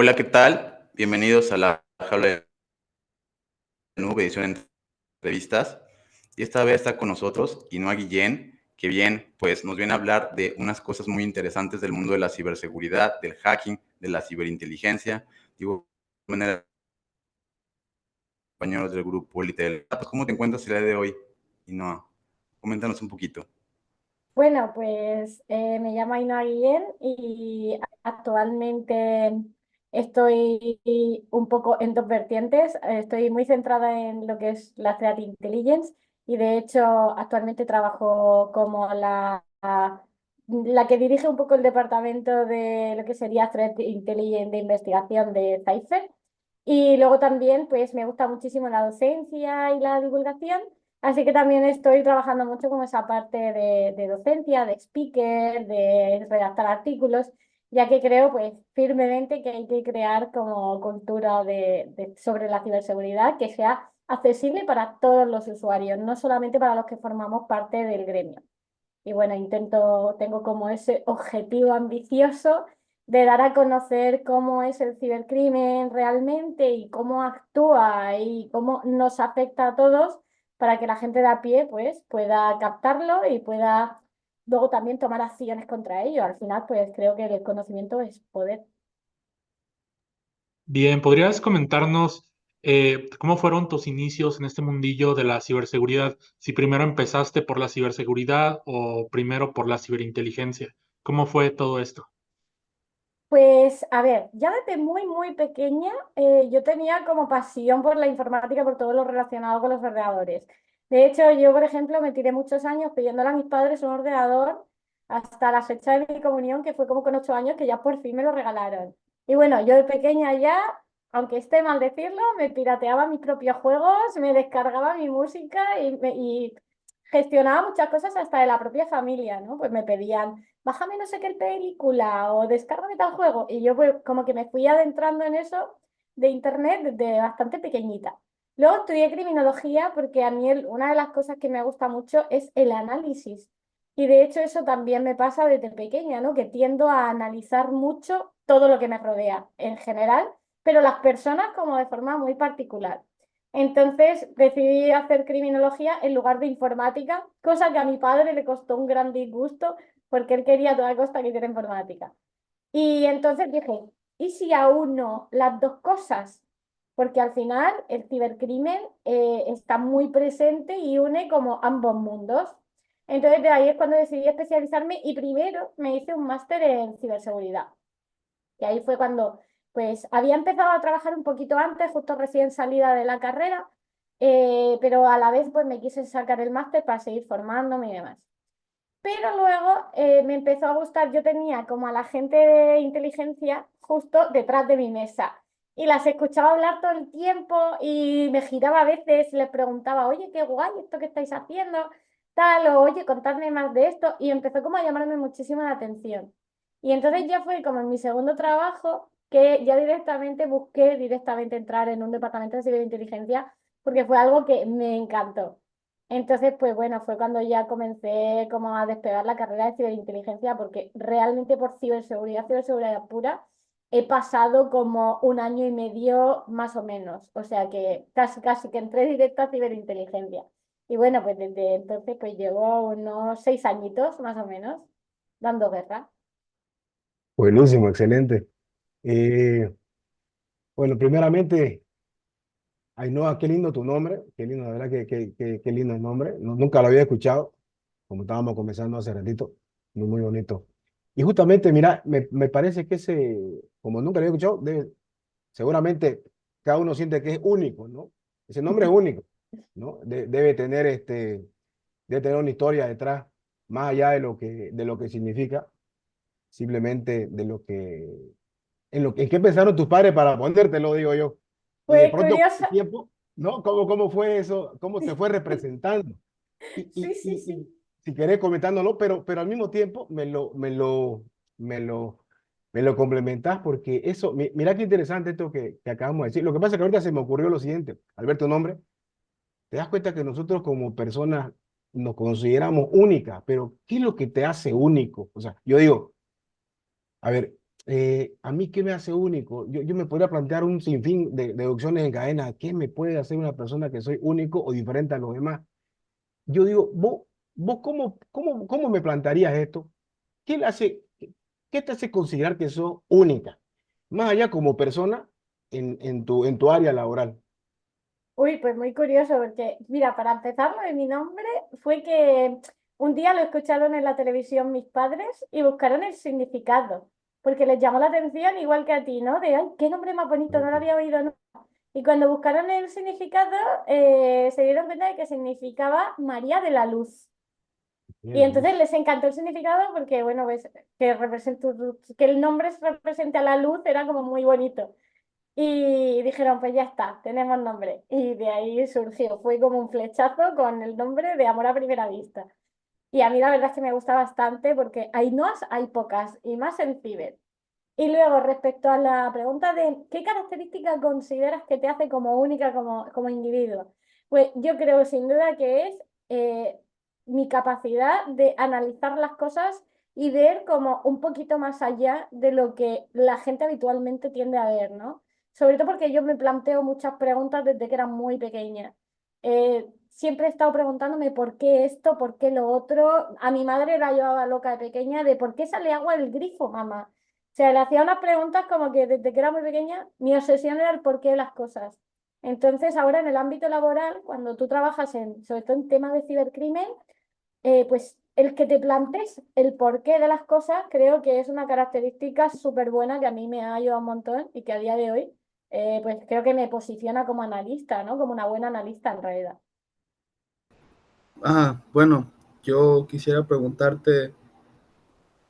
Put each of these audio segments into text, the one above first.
Hola, ¿qué tal? Bienvenidos a la Jaula de Nube, edición de entrevistas. Y esta vez está con nosotros Ainhoa Guillén, que bien, pues nos viene a hablar de unas cosas muy interesantes del mundo de la ciberseguridad, del hacking, de la ciberinteligencia. Digo, de manera, compañeros del grupo Élite del Dato. ¿Cómo te encuentras el día de hoy, Ainhoa? Coméntanos un poquito. Bueno, pues me llamo Ainhoa Guillén y actualmente estoy un poco en dos vertientes. Estoy muy centrada en lo que es la Threat Intelligence y de hecho actualmente trabajo como la que dirige un poco el departamento de lo que sería Threat Intelligence de investigación de Cypher. Y luego también pues me gusta muchísimo la docencia y la divulgación. Así que también estoy trabajando mucho con esa parte de docencia, de speaker, de redactar artículos, ya que creo pues firmemente que hay que crear como cultura sobre la ciberseguridad que sea accesible para todos los usuarios, no solamente para los que formamos parte del gremio. Y bueno, tengo como ese objetivo ambicioso de dar a conocer cómo es el cibercrimen realmente y cómo actúa y cómo nos afecta a todos para que la gente de a pie pues pueda captarlo y pueda luego también tomar acciones contra ello. Al final pues creo que el conocimiento es poder. Bien, ¿podrías comentarnos cómo fueron tus inicios en este mundillo de la ciberseguridad? Si primero empezaste por la ciberseguridad o primero por la ciberinteligencia. ¿Cómo fue todo esto? Pues a ver, ya desde muy pequeña yo tenía como pasión por la informática, por todo lo relacionado con los ordenadores. De hecho, yo, por ejemplo, me tiré muchos años pidiéndole a mis padres un ordenador hasta la fecha de mi comunión, que fue como con 8 años, que ya por fin me lo regalaron. Y bueno, yo de pequeña ya, aunque esté mal decirlo, me pirateaba mis propios juegos, me descargaba mi música y gestionaba muchas cosas hasta de la propia familia, ¿no? Pues me pedían bájame no sé qué película o descárgame tal juego. Y yo pues como que me fui adentrando en eso de internet desde bastante pequeñita. Luego estudié criminología porque a mí una de las cosas que me gusta mucho es el análisis. Y de hecho eso también me pasa desde pequeña, ¿no? Que tiendo a analizar mucho todo lo que me rodea en general, pero las personas como de forma muy particular. Entonces decidí hacer criminología en lugar de informática, cosa que a mi padre le costó un gran disgusto porque él quería a toda costa que hiciera informática. Y entonces dije, ¿y si uno las dos cosas? Porque al final el cibercrimen está muy presente y une como ambos mundos. Entonces de ahí es cuando decidí especializarme y primero me hice un máster en ciberseguridad. Y ahí fue cuando, pues, había empezado a trabajar un poquito antes, justo recién salida de la carrera, pero a la vez, pues, me quise sacar el máster para seguir formándome y demás. Pero luego me empezó a gustar, yo tenía como a la gente de inteligencia justo detrás de mi mesa y las escuchaba hablar todo el tiempo y me giraba a veces, les preguntaba, oye, qué guay esto que estáis haciendo, tal, o oye, contadme más de esto y empezó como a llamarme muchísimo la atención. Y entonces ya fue como en mi segundo trabajo que ya directamente busqué directamente entrar en un departamento de ciberinteligencia porque fue algo que me encantó. Entonces, pues bueno, fue cuando ya comencé como a despegar la carrera de ciberinteligencia, porque realmente por ciberseguridad pura, he pasado como un año y medio más o menos. O sea que casi que entré directo a ciberinteligencia. Y bueno, pues desde entonces pues llevo unos 6 añitos más o menos dando guerra. Buenísimo, excelente. Eh, bueno, primeramente, Ainhoa, qué lindo tu nombre, qué lindo, la verdad qué lindo el nombre. Nunca lo había escuchado, como estábamos comenzando hace ratito, muy bonito. Y justamente, mira, me parece que como nunca lo había escuchado, seguramente cada uno siente que es único, ¿no? Ese nombre es único, ¿no? Debe tener una historia detrás, más allá de lo que significa, simplemente en qué pensaron tus padres para ponértelo, digo yo. Y de Pues pronto, con el curiosa. tiempo, ¿no? ¿Cómo fue eso? ¿Cómo se fue representando? Sí, sí, sí. Y si querés comentándolo, pero al mismo tiempo me lo, me lo complementás porque eso, mira qué interesante esto que acabamos de decir. Lo que pasa es que ahorita se me ocurrió lo siguiente, al ver tu nombre, te das cuenta que nosotros como personas nos consideramos únicas, pero ¿qué es lo que te hace único? O sea, yo digo, a ver, ¿A mí qué me hace único? Yo me podría plantear un sinfín de opciones en cadena. ¿Qué me puede hacer una persona que soy único o diferente a los demás? Yo digo, vos cómo me plantearías esto? ¿Qué le hace, qué te hace considerar que sos única? Más allá como persona en tu área laboral. Uy, pues muy curioso, porque mira, para empezar, lo de mi nombre fue que un día lo escucharon en la televisión mis padres y buscaron el significado, porque les llamó la atención igual que a ti, ¿no? De, ay, qué nombre más bonito, no lo había oído nunca. Y cuando buscaron el significado, se dieron cuenta de que significaba María de la Luz. Y Bien, entonces les encantó el significado porque, bueno, ves, que el nombre represente a la luz era como muy bonito. Y dijeron, pues ya está, tenemos nombre. Y de ahí surgió, fue como un flechazo con el nombre de Amor a Primera Vista. Y a mí la verdad es que me gusta bastante porque Ainhoas hay pocas, y más en ciber. Y luego, respecto a la pregunta de qué característica consideras que te hace como única como individuo, pues yo creo sin duda que es eh, mi capacidad de analizar las cosas y ver como un poquito más allá de lo que la gente habitualmente tiende a ver, ¿no? Sobre todo porque yo me planteo muchas preguntas desde que era muy pequeña. Siempre he estado preguntándome por qué esto, por qué lo otro. A mi madre la llevaba loca de pequeña de por qué sale agua del grifo, mamá. O sea, le hacía unas preguntas como que desde que era muy pequeña, mi obsesión era el porqué de las cosas. Entonces, ahora en el ámbito laboral, cuando tú trabajas sobre todo en temas de cibercrimen, pues el que te plantes el porqué de las cosas, creo que es una característica súper buena que a mí me ha ayudado un montón y que a día de hoy, pues creo que me posiciona como analista, ¿no? Como una buena analista en realidad. Bueno, yo quisiera preguntarte,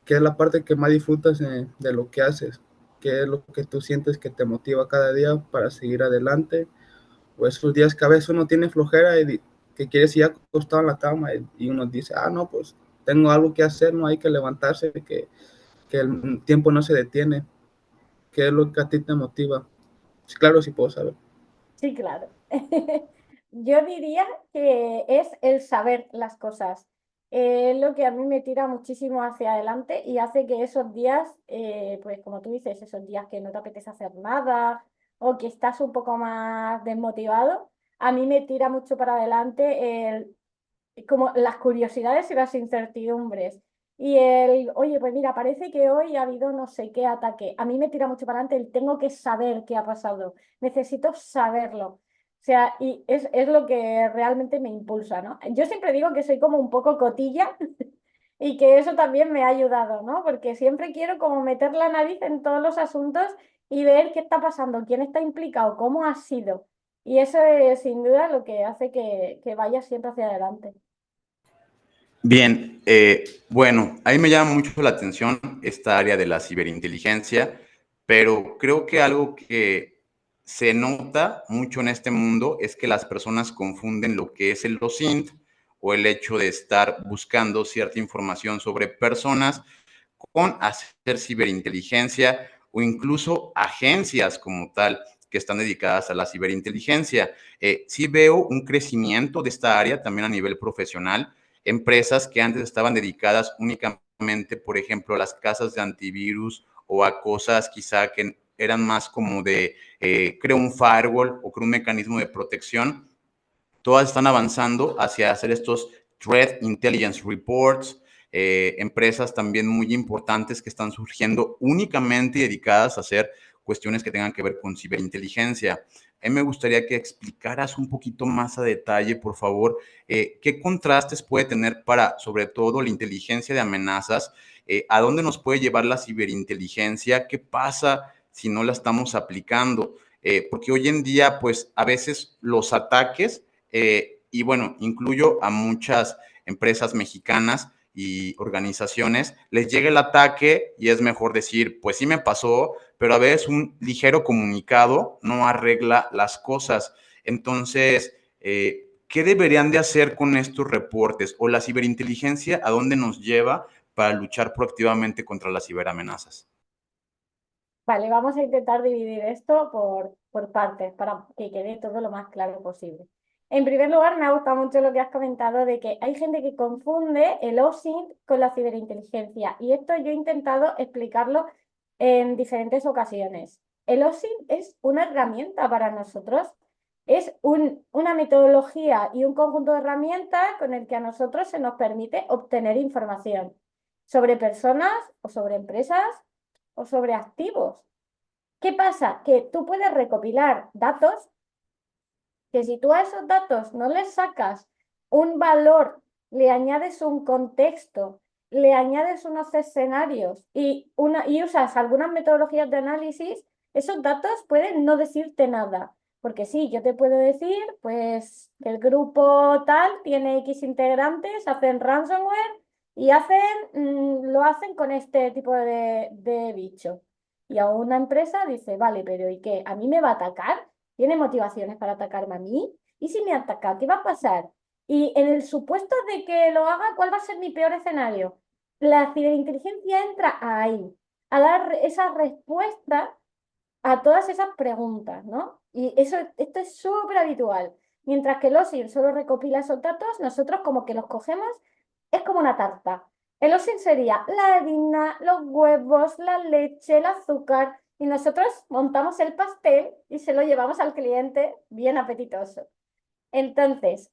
¿qué es la parte que más disfrutas de lo que haces? ¿Qué es lo que tú sientes que te motiva cada día para seguir adelante? O esos días que a veces uno tiene flojera que quieres ir acostado en la cama y uno dice, no, pues tengo algo que hacer, no hay que levantarse, que el tiempo no se detiene. ¿Qué es lo que a ti te motiva? Sí, claro, sí puedo saber. Sí, claro. Yo diría que es el saber las cosas. Es lo que a mí me tira muchísimo hacia adelante y hace que esos días, pues como tú dices, esos días que no te apetece hacer nada o que estás un poco más desmotivado, a mí me tira mucho para adelante como las curiosidades y las incertidumbres. Y oye, pues mira, parece que hoy ha habido no sé qué ataque. A mí me tira mucho para adelante el tengo que saber qué ha pasado. Necesito saberlo. O sea, y es lo que realmente me impulsa, ¿no? Yo siempre digo que soy como un poco cotilla y que eso también me ha ayudado, ¿no? Porque siempre quiero como meter la nariz en todos los asuntos y ver qué está pasando, quién está implicado, cómo ha sido. Y eso es sin duda lo que hace que vaya siempre hacia adelante. Bien, bueno, ahí me llama mucho la atención esta área de la ciberinteligencia, pero creo que algo que se nota mucho en este mundo es que las personas confunden lo que es el OSINT o el hecho de estar buscando cierta información sobre personas con hacer ciberinteligencia o incluso agencias como tal que están dedicadas a la ciberinteligencia. Sí veo un crecimiento de esta área también a nivel profesional, empresas que antes estaban dedicadas únicamente, por ejemplo, a las casas de antivirus o a cosas quizá que eran más como de creo un firewall o creo un mecanismo de protección, todas están avanzando hacia hacer estos Threat Intelligence Reports, empresas también muy importantes que están surgiendo únicamente dedicadas a hacer cuestiones que tengan que ver con ciberinteligencia. A mí me gustaría que explicaras un poquito más a detalle, por favor, qué contrastes puede tener para, sobre todo, la inteligencia de amenazas, a dónde nos puede llevar la ciberinteligencia, qué pasa si no la estamos aplicando, porque hoy en día, pues, a veces los ataques y bueno, incluyo a muchas empresas mexicanas y organizaciones, les llega el ataque y es mejor decir, pues sí me pasó, pero a veces un ligero comunicado no arregla las cosas. Entonces, ¿qué deberían de hacer con estos reportes? ¿O la ciberinteligencia a dónde nos lleva para luchar proactivamente contra las ciberamenazas? Vale, vamos a intentar dividir esto por partes para que quede todo lo más claro posible. En primer lugar, me ha gustado mucho lo que has comentado de que hay gente que confunde el OSINT con la ciberinteligencia. Y esto yo he intentado explicarlo en diferentes ocasiones. El OSINT es una herramienta para nosotros, es una metodología y un conjunto de herramientas con el que a nosotros se nos permite obtener información sobre personas o sobre empresas o sobre activos. ¿Qué pasa? Que tú puedes recopilar datos que si tú a esos datos no les sacas un valor, le añades un contexto, le añades unos escenarios y usas algunas metodologías de análisis, esos datos pueden no decirte nada. Porque sí, yo te puedo decir, pues, que el grupo tal tiene X integrantes, hacen ransomware y lo hacen con este tipo de bicho. Y a una empresa dice, vale, pero ¿y qué? ¿A mí me va a atacar? ¿Tiene motivaciones para atacarme a mí? ¿Y si me ataca? ¿Qué va a pasar? Y en el supuesto de que lo haga, ¿cuál va a ser mi peor escenario? La ciberinteligencia entra ahí, a dar esa respuesta a todas esas preguntas, ¿no? Y esto es súper habitual. Mientras que el OSINT solo recopila esos datos, nosotros como que los cogemos, es como una tarta. El OSINT sería la harina, los huevos, la leche, el azúcar, y nosotros montamos el pastel y se lo llevamos al cliente bien apetitoso. Entonces,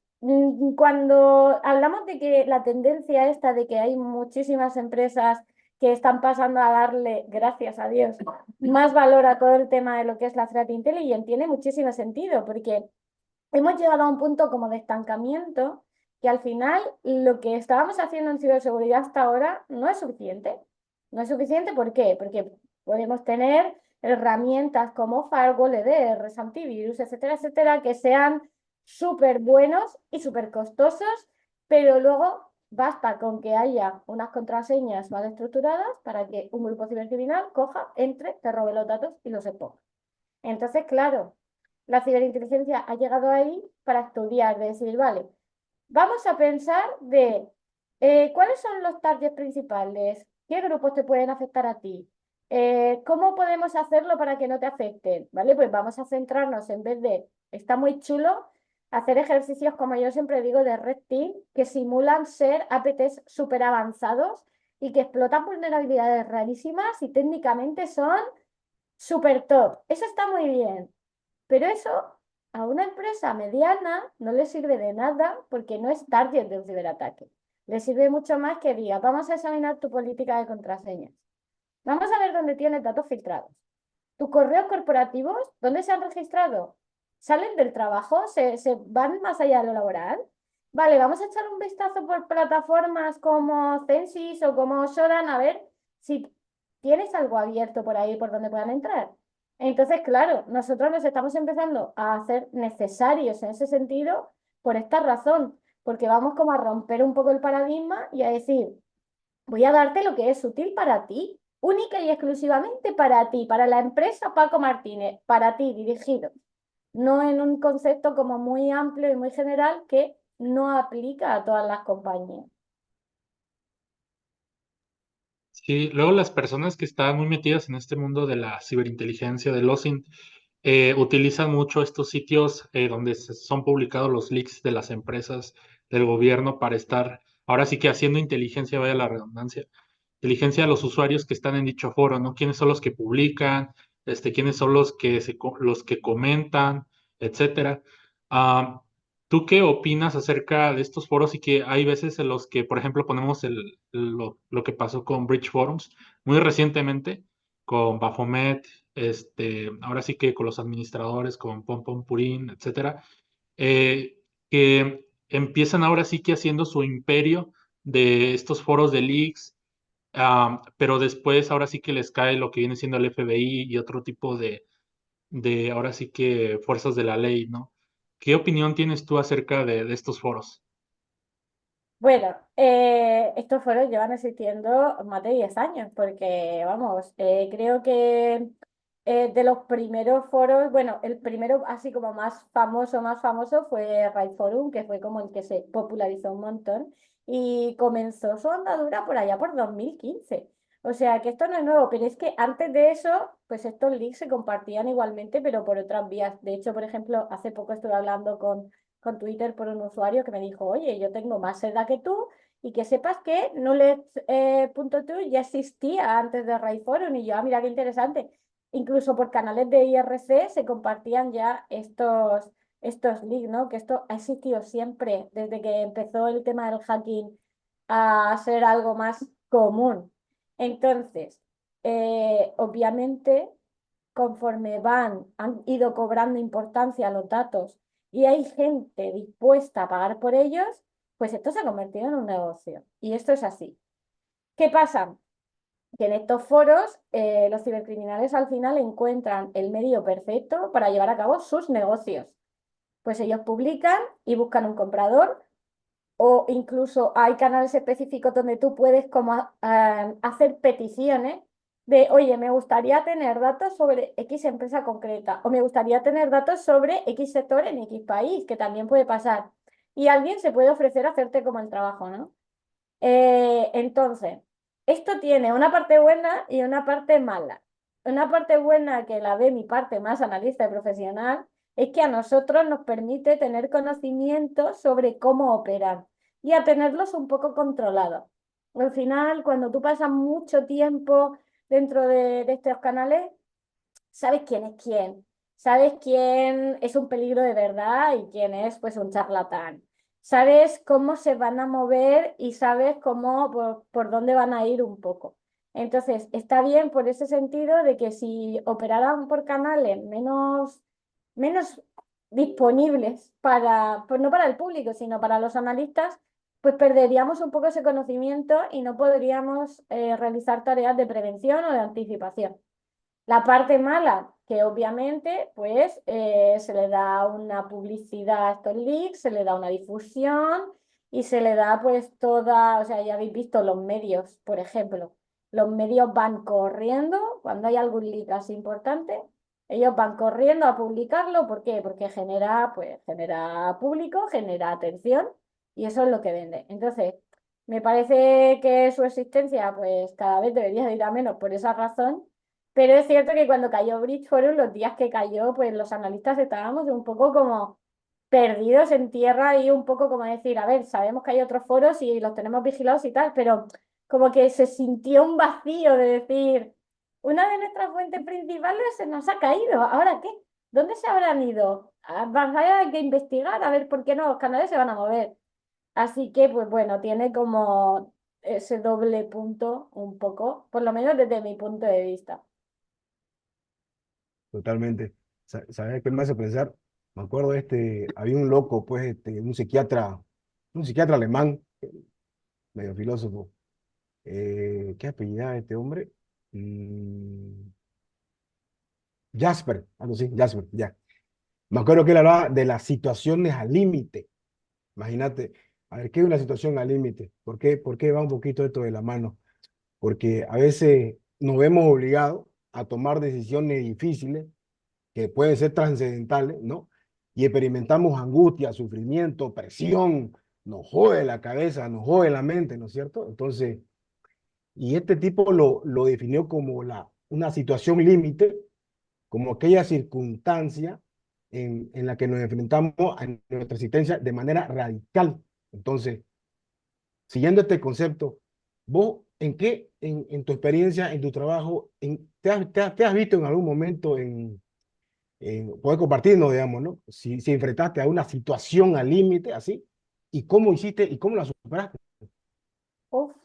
cuando hablamos de que la tendencia esta de que hay muchísimas empresas que están pasando a darle, gracias a Dios, más valor a todo el tema de lo que es la threat intelligence, tiene muchísimo sentido porque hemos llegado a un punto como de estancamiento que al final lo que estábamos haciendo en ciberseguridad hasta ahora no es suficiente. No es suficiente, ¿por qué? Porque podemos tener herramientas como firewall, EDR, antivirus, etcétera, etcétera, que sean súper buenos y súper costosos, pero luego basta con que haya unas contraseñas mal estructuradas para que un grupo cibercriminal coja, entre, te robe los datos y los exponga. Entonces, claro, la ciberinteligencia ha llegado ahí para estudiar, de decir, vale, vamos a pensar de cuáles son los targets principales, qué grupos te pueden afectar a ti, cómo podemos hacerlo para que no te afecten, ¿vale? Pues vamos a centrarnos en vez de, está muy chulo, hacer ejercicios, como yo siempre digo, de Red Team, que simulan ser APTs súper avanzados y que explotan vulnerabilidades rarísimas y técnicamente son súper top. Eso está muy bien, pero eso a una empresa mediana no le sirve de nada porque no es target de un ciberataque. Le sirve mucho más que diga, vamos a examinar tu política de contraseñas. Vamos a ver dónde tienes datos filtrados. ¿Tus correos corporativos, dónde se han registrado? ¿Salen del trabajo? ¿Se van más allá de lo laboral? Vale, vamos a echar un vistazo por plataformas como Censis o como Shodan a ver si tienes algo abierto por ahí por donde puedan entrar. Entonces, claro, nosotros nos estamos empezando a hacer necesarios en ese sentido por esta razón, porque vamos como a romper un poco el paradigma y a decir, voy a darte lo que es útil para ti, única y exclusivamente para ti, para la empresa Paco Martínez, para ti dirigido, no en un concepto como muy amplio y muy general que no aplica a todas las compañías. Sí, luego las personas que están muy metidas en este mundo de la ciberinteligencia, del OSINT, utilizan mucho estos sitios donde son publicados los leaks de las empresas del gobierno para estar, ahora sí que haciendo inteligencia, vaya la redundancia, inteligencia a los usuarios que están en dicho foro, ¿no? ¿Quiénes son los que publican? ¿Quiénes son los que los que comentan, etcétera? Ah, ¿tú qué opinas acerca de estos foros y que hay veces en los que, por ejemplo, ponemos lo que pasó con Bridge Forums muy recientemente, con Baphomet, ahora sí que con los administradores, con Pom Pom Purín, etcétera, que empiezan ahora sí que haciendo su imperio de estos foros de leaks, pero después ahora sí que les cae lo que viene siendo el FBI y otro tipo de ahora sí que fuerzas de la ley, ¿no? ¿Qué opinión tienes tú acerca de estos foros? Bueno, estos foros llevan existiendo más de 10 años, porque vamos, creo que de los primeros foros, bueno, el primero así como más famoso fue Raid Forum, que fue como el que se popularizó un montón y comenzó su andadura por allá por 2015. O sea que esto no es nuevo, pero es que antes de eso, pues estos links se compartían igualmente, pero por otras vías. De hecho, por ejemplo, hace poco estuve hablando con Twitter por un usuario que me dijo, oye, yo tengo más edad que tú Y que sepas que Knowledge.to ya existía antes de Ray Forum. Y yo, mira qué interesante. Incluso por canales de IRC se compartían ya estos leaks, ¿no? Que esto ha existido siempre, desde que empezó el tema del hacking a ser algo más común. Entonces, obviamente, conforme han ido cobrando importancia los datos y hay gente dispuesta a pagar por ellos, pues esto se ha convertido en un negocio. Y esto es así. ¿Qué pasa? Que en estos foros los cibercriminales al final encuentran el medio perfecto para llevar a cabo sus negocios. Pues ellos publican y buscan un comprador, o incluso hay canales específicos donde tú puedes como hacer peticiones de, oye, me gustaría tener datos sobre X empresa concreta, o me gustaría tener datos sobre X sector en X país, que también puede pasar. Y alguien se puede ofrecer a hacerte como el trabajo, ¿no? Entonces, esto tiene una parte buena y una parte mala. Una parte buena, que la ve mi parte más analista y profesional, es que a nosotros nos permite tener conocimiento sobre cómo operar y a tenerlos un poco controlados. Al final, cuando tú pasas mucho tiempo dentro de estos canales, sabes quién es quién, sabes quién es un peligro de verdad y quién es pues un charlatán. Sabes cómo se van a mover y sabes cómo, por dónde van a ir un poco. Entonces, está bien por ese sentido de que si operaran por canales menos disponibles para, pues no para el público, sino para los analistas, pues perderíamos un poco ese conocimiento y no podríamos realizar tareas de prevención o de anticipación. La parte mala, que obviamente pues se le da una publicidad a estos leaks, se le da una difusión y se le da pues toda, o sea, ya habéis visto los medios, por ejemplo, los medios van corriendo cuando hay algún leak así importante, ellos van corriendo a publicarlo. ¿Por qué? Porque genera público, genera atención y eso es lo que vende. Entonces, me parece que su existencia pues cada vez debería de ir a menos por esa razón. Pero es cierto que cuando cayó Bridge fueron los días que cayó, pues los analistas estábamos un poco como perdidos en tierra y un poco como decir, a ver, sabemos que hay otros foros y los tenemos vigilados y tal, pero como que se sintió un vacío de decir, una de nuestras fuentes principales se nos ha caído, ¿ahora qué? ¿Dónde se habrán ido? Hay que investigar a ver por qué no los canales se van a mover. Así que, pues bueno, tiene como ese doble punto un poco, por lo menos desde mi punto de vista. Totalmente. ¿Sabes qué me hace pensar? Me acuerdo había un loco, pues, un psiquiatra alemán, medio filósofo. ¿Qué apellidaba este hombre? Mm, Jasper, algo así, Jasper, ya. Me acuerdo que él hablaba de las situaciones al límite. Imagínate, a ver, ¿qué es una situación al límite? ¿Por qué va un poquito esto de la mano? Porque a veces nos vemos obligados a tomar decisiones difíciles que pueden ser trascendentales, ¿no? Y experimentamos angustia, sufrimiento, presión, nos jode la cabeza, nos jode la mente, ¿no es cierto? Entonces, y este tipo lo definió como una situación límite, como aquella circunstancia en la que nos enfrentamos a nuestra existencia de manera radical. Entonces, siguiendo este concepto, vos, en tu experiencia, en tu trabajo, te has visto en algún momento poder compartirnos, digamos, ¿no? Si enfrentaste a una situación al límite, así, y cómo hiciste y cómo la superaste. Uf,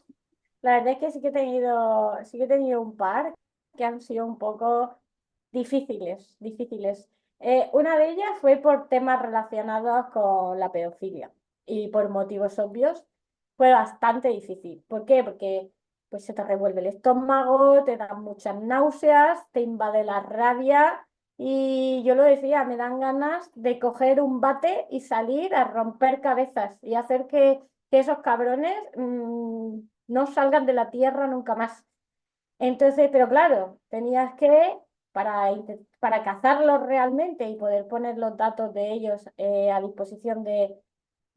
la verdad es que sí que he tenido un par que han sido un poco difíciles. Una de ellas fue por temas relacionados con la pedofilia y por motivos obvios fue bastante difícil. ¿Por qué? Porque pues se te revuelve el estómago, te dan muchas náuseas, te invade la rabia y yo lo decía, me dan ganas de coger un bate y salir a romper cabezas y hacer que esos cabrones no salgan de la tierra nunca más. Entonces, pero claro, tenías que, para cazarlos realmente y poder poner los datos de ellos a disposición de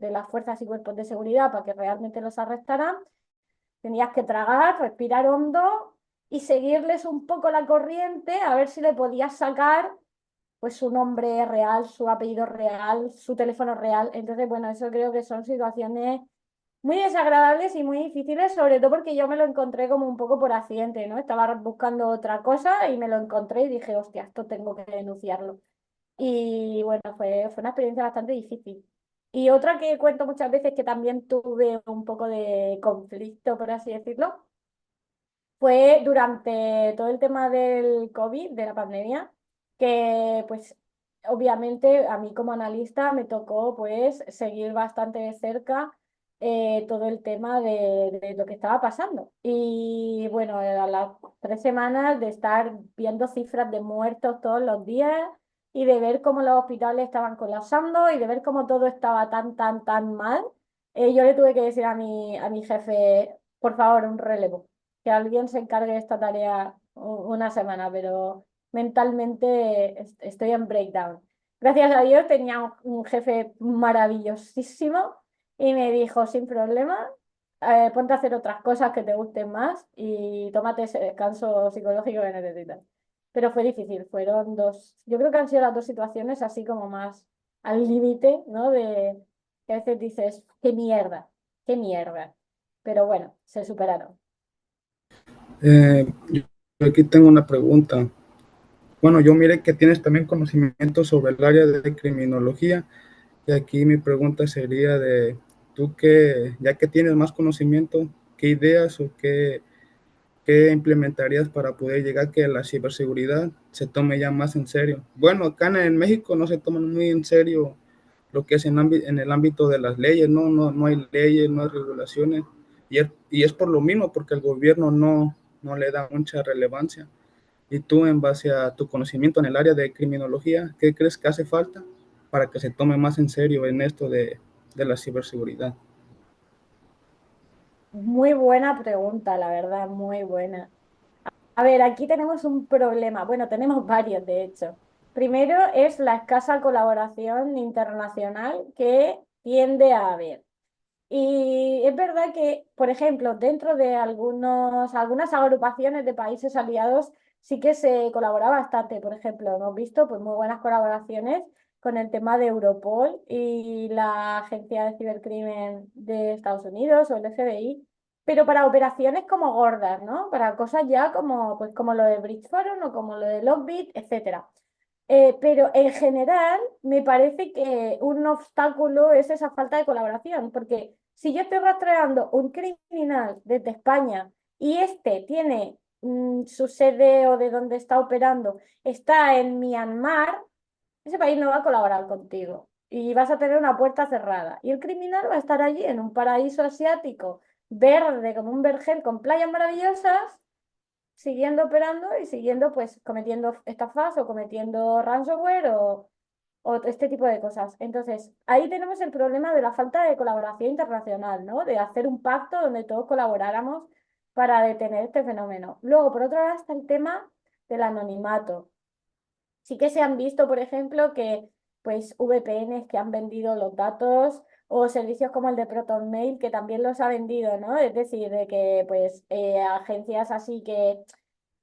las fuerzas y cuerpos de seguridad para que realmente los arrestaran, tenías que tragar, respirar hondo y seguirles un poco la corriente a ver si le podías sacar pues su nombre real, su apellido real, su teléfono real. Entonces, bueno, eso creo que son situaciones muy desagradables y muy difíciles, sobre todo porque yo me lo encontré como un poco por accidente, ¿no? Estaba buscando otra cosa y me lo encontré y dije, hostia, esto tengo que denunciarlo. Y bueno, fue una experiencia bastante difícil. Y otra que cuento muchas veces que también tuve un poco de conflicto, por así decirlo, fue durante todo el tema del COVID, de la pandemia, que pues obviamente a mí como analista me tocó pues seguir bastante de cerca todo el tema de lo que estaba pasando. Y bueno, a las 3 semanas de estar viendo cifras de muertos todos los días y de ver cómo los hospitales estaban colapsando y de ver cómo todo estaba tan mal, yo le tuve que decir a mi jefe, por favor, un relevo, que alguien se encargue de esta tarea una semana, pero mentalmente estoy en breakdown. Gracias a Dios tenía un jefe maravillosísimo y me dijo, sin problema, ponte a hacer otras cosas que te gusten más y tómate ese descanso psicológico que necesitas. Pero fue difícil, fueron dos, yo creo que han sido las dos situaciones así como más al límite, ¿no? De que a veces dices, qué mierda, qué mierda. Pero bueno, se superaron. Yo aquí tengo una pregunta. Bueno, yo miré que tienes también conocimiento sobre el área de criminología y aquí mi pregunta sería de tú que, ya que tienes más conocimiento, ¿qué ideas o qué implementarías para poder llegar a que la ciberseguridad se tome ya más en serio? Bueno, acá en México no se toman muy en serio lo que es en el ámbito de las leyes, no hay leyes, no hay regulaciones, y es por lo mismo, porque el gobierno no le da mucha relevancia. Y tú, en base a tu conocimiento en el área de criminología, ¿qué crees que hace falta para que se tome más en serio en esto de la ciberseguridad? Muy buena pregunta, la verdad, muy buena. A ver, aquí tenemos un problema. Bueno, tenemos varios, de hecho. Primero es la escasa colaboración internacional que tiende a haber. Y es verdad que, por ejemplo, dentro de algunas agrupaciones de países aliados sí que se colabora bastante. Por ejemplo, hemos visto pues, muy buenas colaboraciones con el tema de Europol y la Agencia de Cibercrimen de Estados Unidos o el FBI, pero para operaciones como gordas, ¿no? Para cosas ya como, pues, como lo de Bridge Forum o como lo de Lockbit, etcétera. Pero en general me parece que un obstáculo es esa falta de colaboración, porque si yo estoy rastreando un criminal desde España y este tiene su sede o de donde está operando, está en Myanmar, ese país no va a colaborar contigo y vas a tener una puerta cerrada. Y el criminal va a estar allí en un paraíso asiático verde como un vergel con playas maravillosas siguiendo operando y siguiendo pues cometiendo estafas o cometiendo ransomware o este tipo de cosas. Entonces, ahí tenemos el problema de la falta de colaboración internacional, ¿no? De hacer un pacto donde todos colaboráramos para detener este fenómeno. Luego, por otro lado, está el tema del anonimato. Sí que se han visto, por ejemplo, que pues VPNs que han vendido los datos o servicios como el de ProtonMail que también los ha vendido, ¿no? Es decir, de que pues agencias así que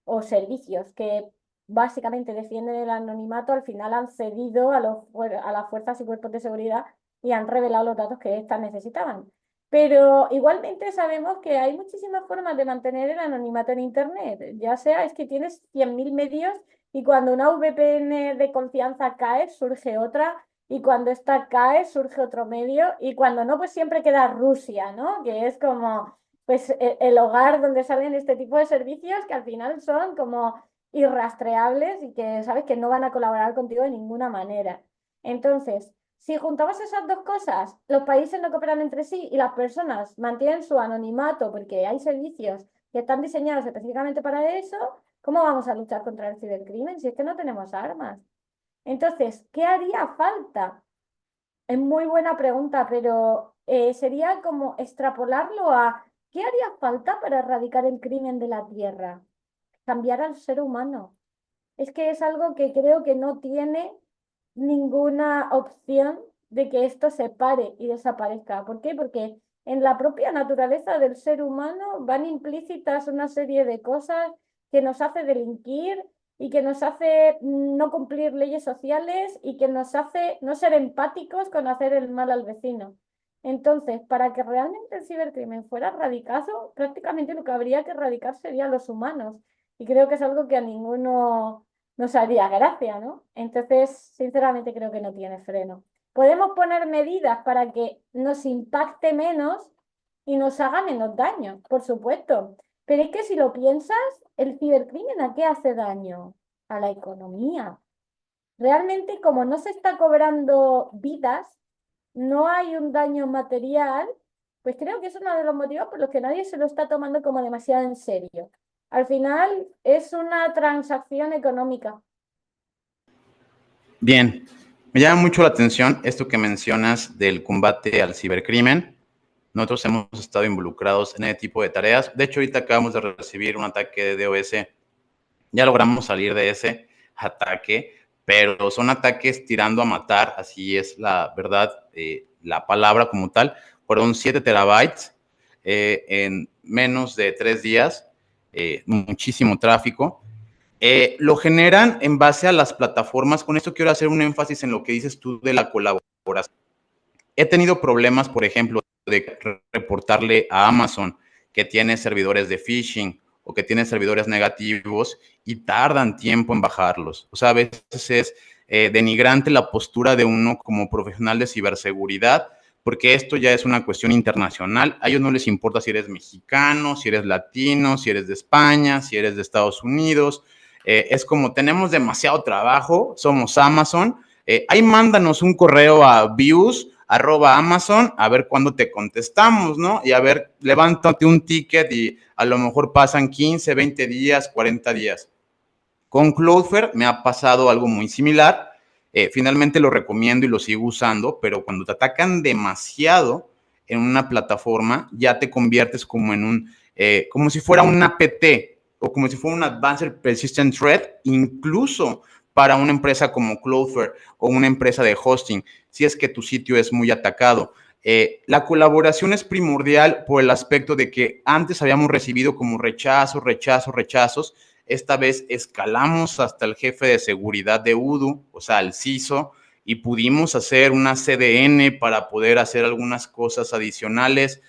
o servicios que básicamente defienden el anonimato al final han cedido a las fuerzas y cuerpos de seguridad y han revelado los datos que éstas necesitaban. Pero igualmente sabemos que hay muchísimas formas de mantener el anonimato en Internet, ya sea es que tienes 100.000 medios y cuando una VPN de confianza cae, surge otra, y cuando esta cae, surge otro medio, y cuando no, pues siempre queda Rusia, ¿no? Que es como pues el hogar donde salen este tipo de servicios que al final son como irrastreables y que sabes que no van a colaborar contigo de ninguna manera. Entonces, si juntamos esas dos cosas, los países no cooperan entre sí y las personas mantienen su anonimato porque hay servicios que están diseñados específicamente para eso, ¿cómo vamos a luchar contra el cibercrimen si es que no tenemos armas? Entonces, ¿qué haría falta? Es muy buena pregunta, pero sería como extrapolarlo a ¿qué haría falta para erradicar el crimen de la Tierra? Cambiar al ser humano. Es que es algo que creo que no tiene ninguna opción de que esto se pare y desaparezca. ¿Por qué? Porque en la propia naturaleza del ser humano van implícitas una serie de cosas que nos hace delinquir y que nos hace no cumplir leyes sociales y que nos hace no ser empáticos con hacer el mal al vecino. Entonces, para que realmente el cibercrimen fuera erradicado, prácticamente lo que habría que erradicar serían los humanos. Y creo que es algo que a ninguno nos haría gracia, ¿no? Entonces, sinceramente creo que no tiene freno. Podemos poner medidas para que nos impacte menos y nos haga menos daño, por supuesto. Pero es que si lo piensas, el cibercrimen ¿a qué hace daño? A la economía. Realmente, como no se está cobrando vidas, no hay un daño material, pues creo que es uno de los motivos por los que nadie se lo está tomando como demasiado en serio. Al final es una transacción económica. Bien, me llama mucho la atención esto que mencionas del combate al cibercrimen. Nosotros hemos estado involucrados en ese tipo de tareas. De hecho, ahorita acabamos de recibir un ataque de DOS. Ya logramos salir de ese ataque, pero son ataques tirando a matar, así es la verdad, la palabra como tal. Fueron 7 terabytes en menos de 3 días, muchísimo tráfico. Lo generan en base a las plataformas. Con esto quiero hacer un énfasis en lo que dices tú de la colaboración. He tenido problemas, por ejemplo, de reportarle a Amazon que tiene servidores de phishing o que tiene servidores negativos y tardan tiempo en bajarlos. O sea, a veces es denigrante la postura de uno como profesional de ciberseguridad, porque esto ya es una cuestión internacional. A ellos no les importa si eres mexicano, si eres latino, si eres de España, si eres de Estados Unidos. Es como tenemos demasiado trabajo, somos Amazon. Ahí mándanos un correo a views@Amazon, a ver cuándo te contestamos, ¿no? Y a ver, levántate un ticket y a lo mejor pasan 15, 20 días, 40 días. Con Cloudflare me ha pasado algo muy similar. Finalmente lo recomiendo y lo sigo usando, pero cuando te atacan demasiado en una plataforma, ya te conviertes como en como si fuera un APT o como si fuera un Advanced Persistent Threat, incluso para una empresa como Cloudflare o una empresa de hosting, si es que tu sitio es muy atacado. La colaboración es primordial por el aspecto de que antes habíamos recibido como rechazos. Esta vez escalamos hasta el jefe de seguridad de Udo, o sea, el CISO, y pudimos hacer una CDN para poder hacer algunas cosas adicionales,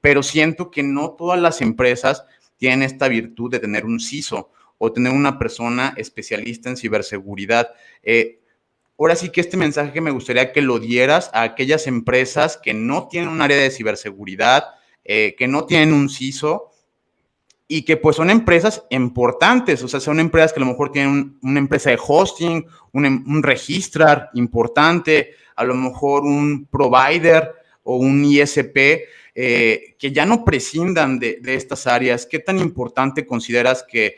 pero siento que no todas las empresas tienen esta virtud de tener un CISO o tener una persona especialista en ciberseguridad. Ahora sí que este mensaje me gustaría que lo dieras a aquellas empresas que no tienen un área de ciberseguridad, que no tienen un CISO y que pues son empresas importantes, o sea, son empresas que a lo mejor tienen una empresa de hosting, un registrar importante, a lo mejor un provider o un ISP, que ya no prescindan de estas áreas. ¿Qué tan importante consideras que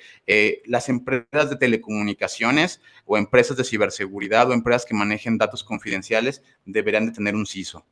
las empresas de telecomunicaciones o empresas de ciberseguridad o empresas que manejen datos confidenciales deberían de tener un CISO?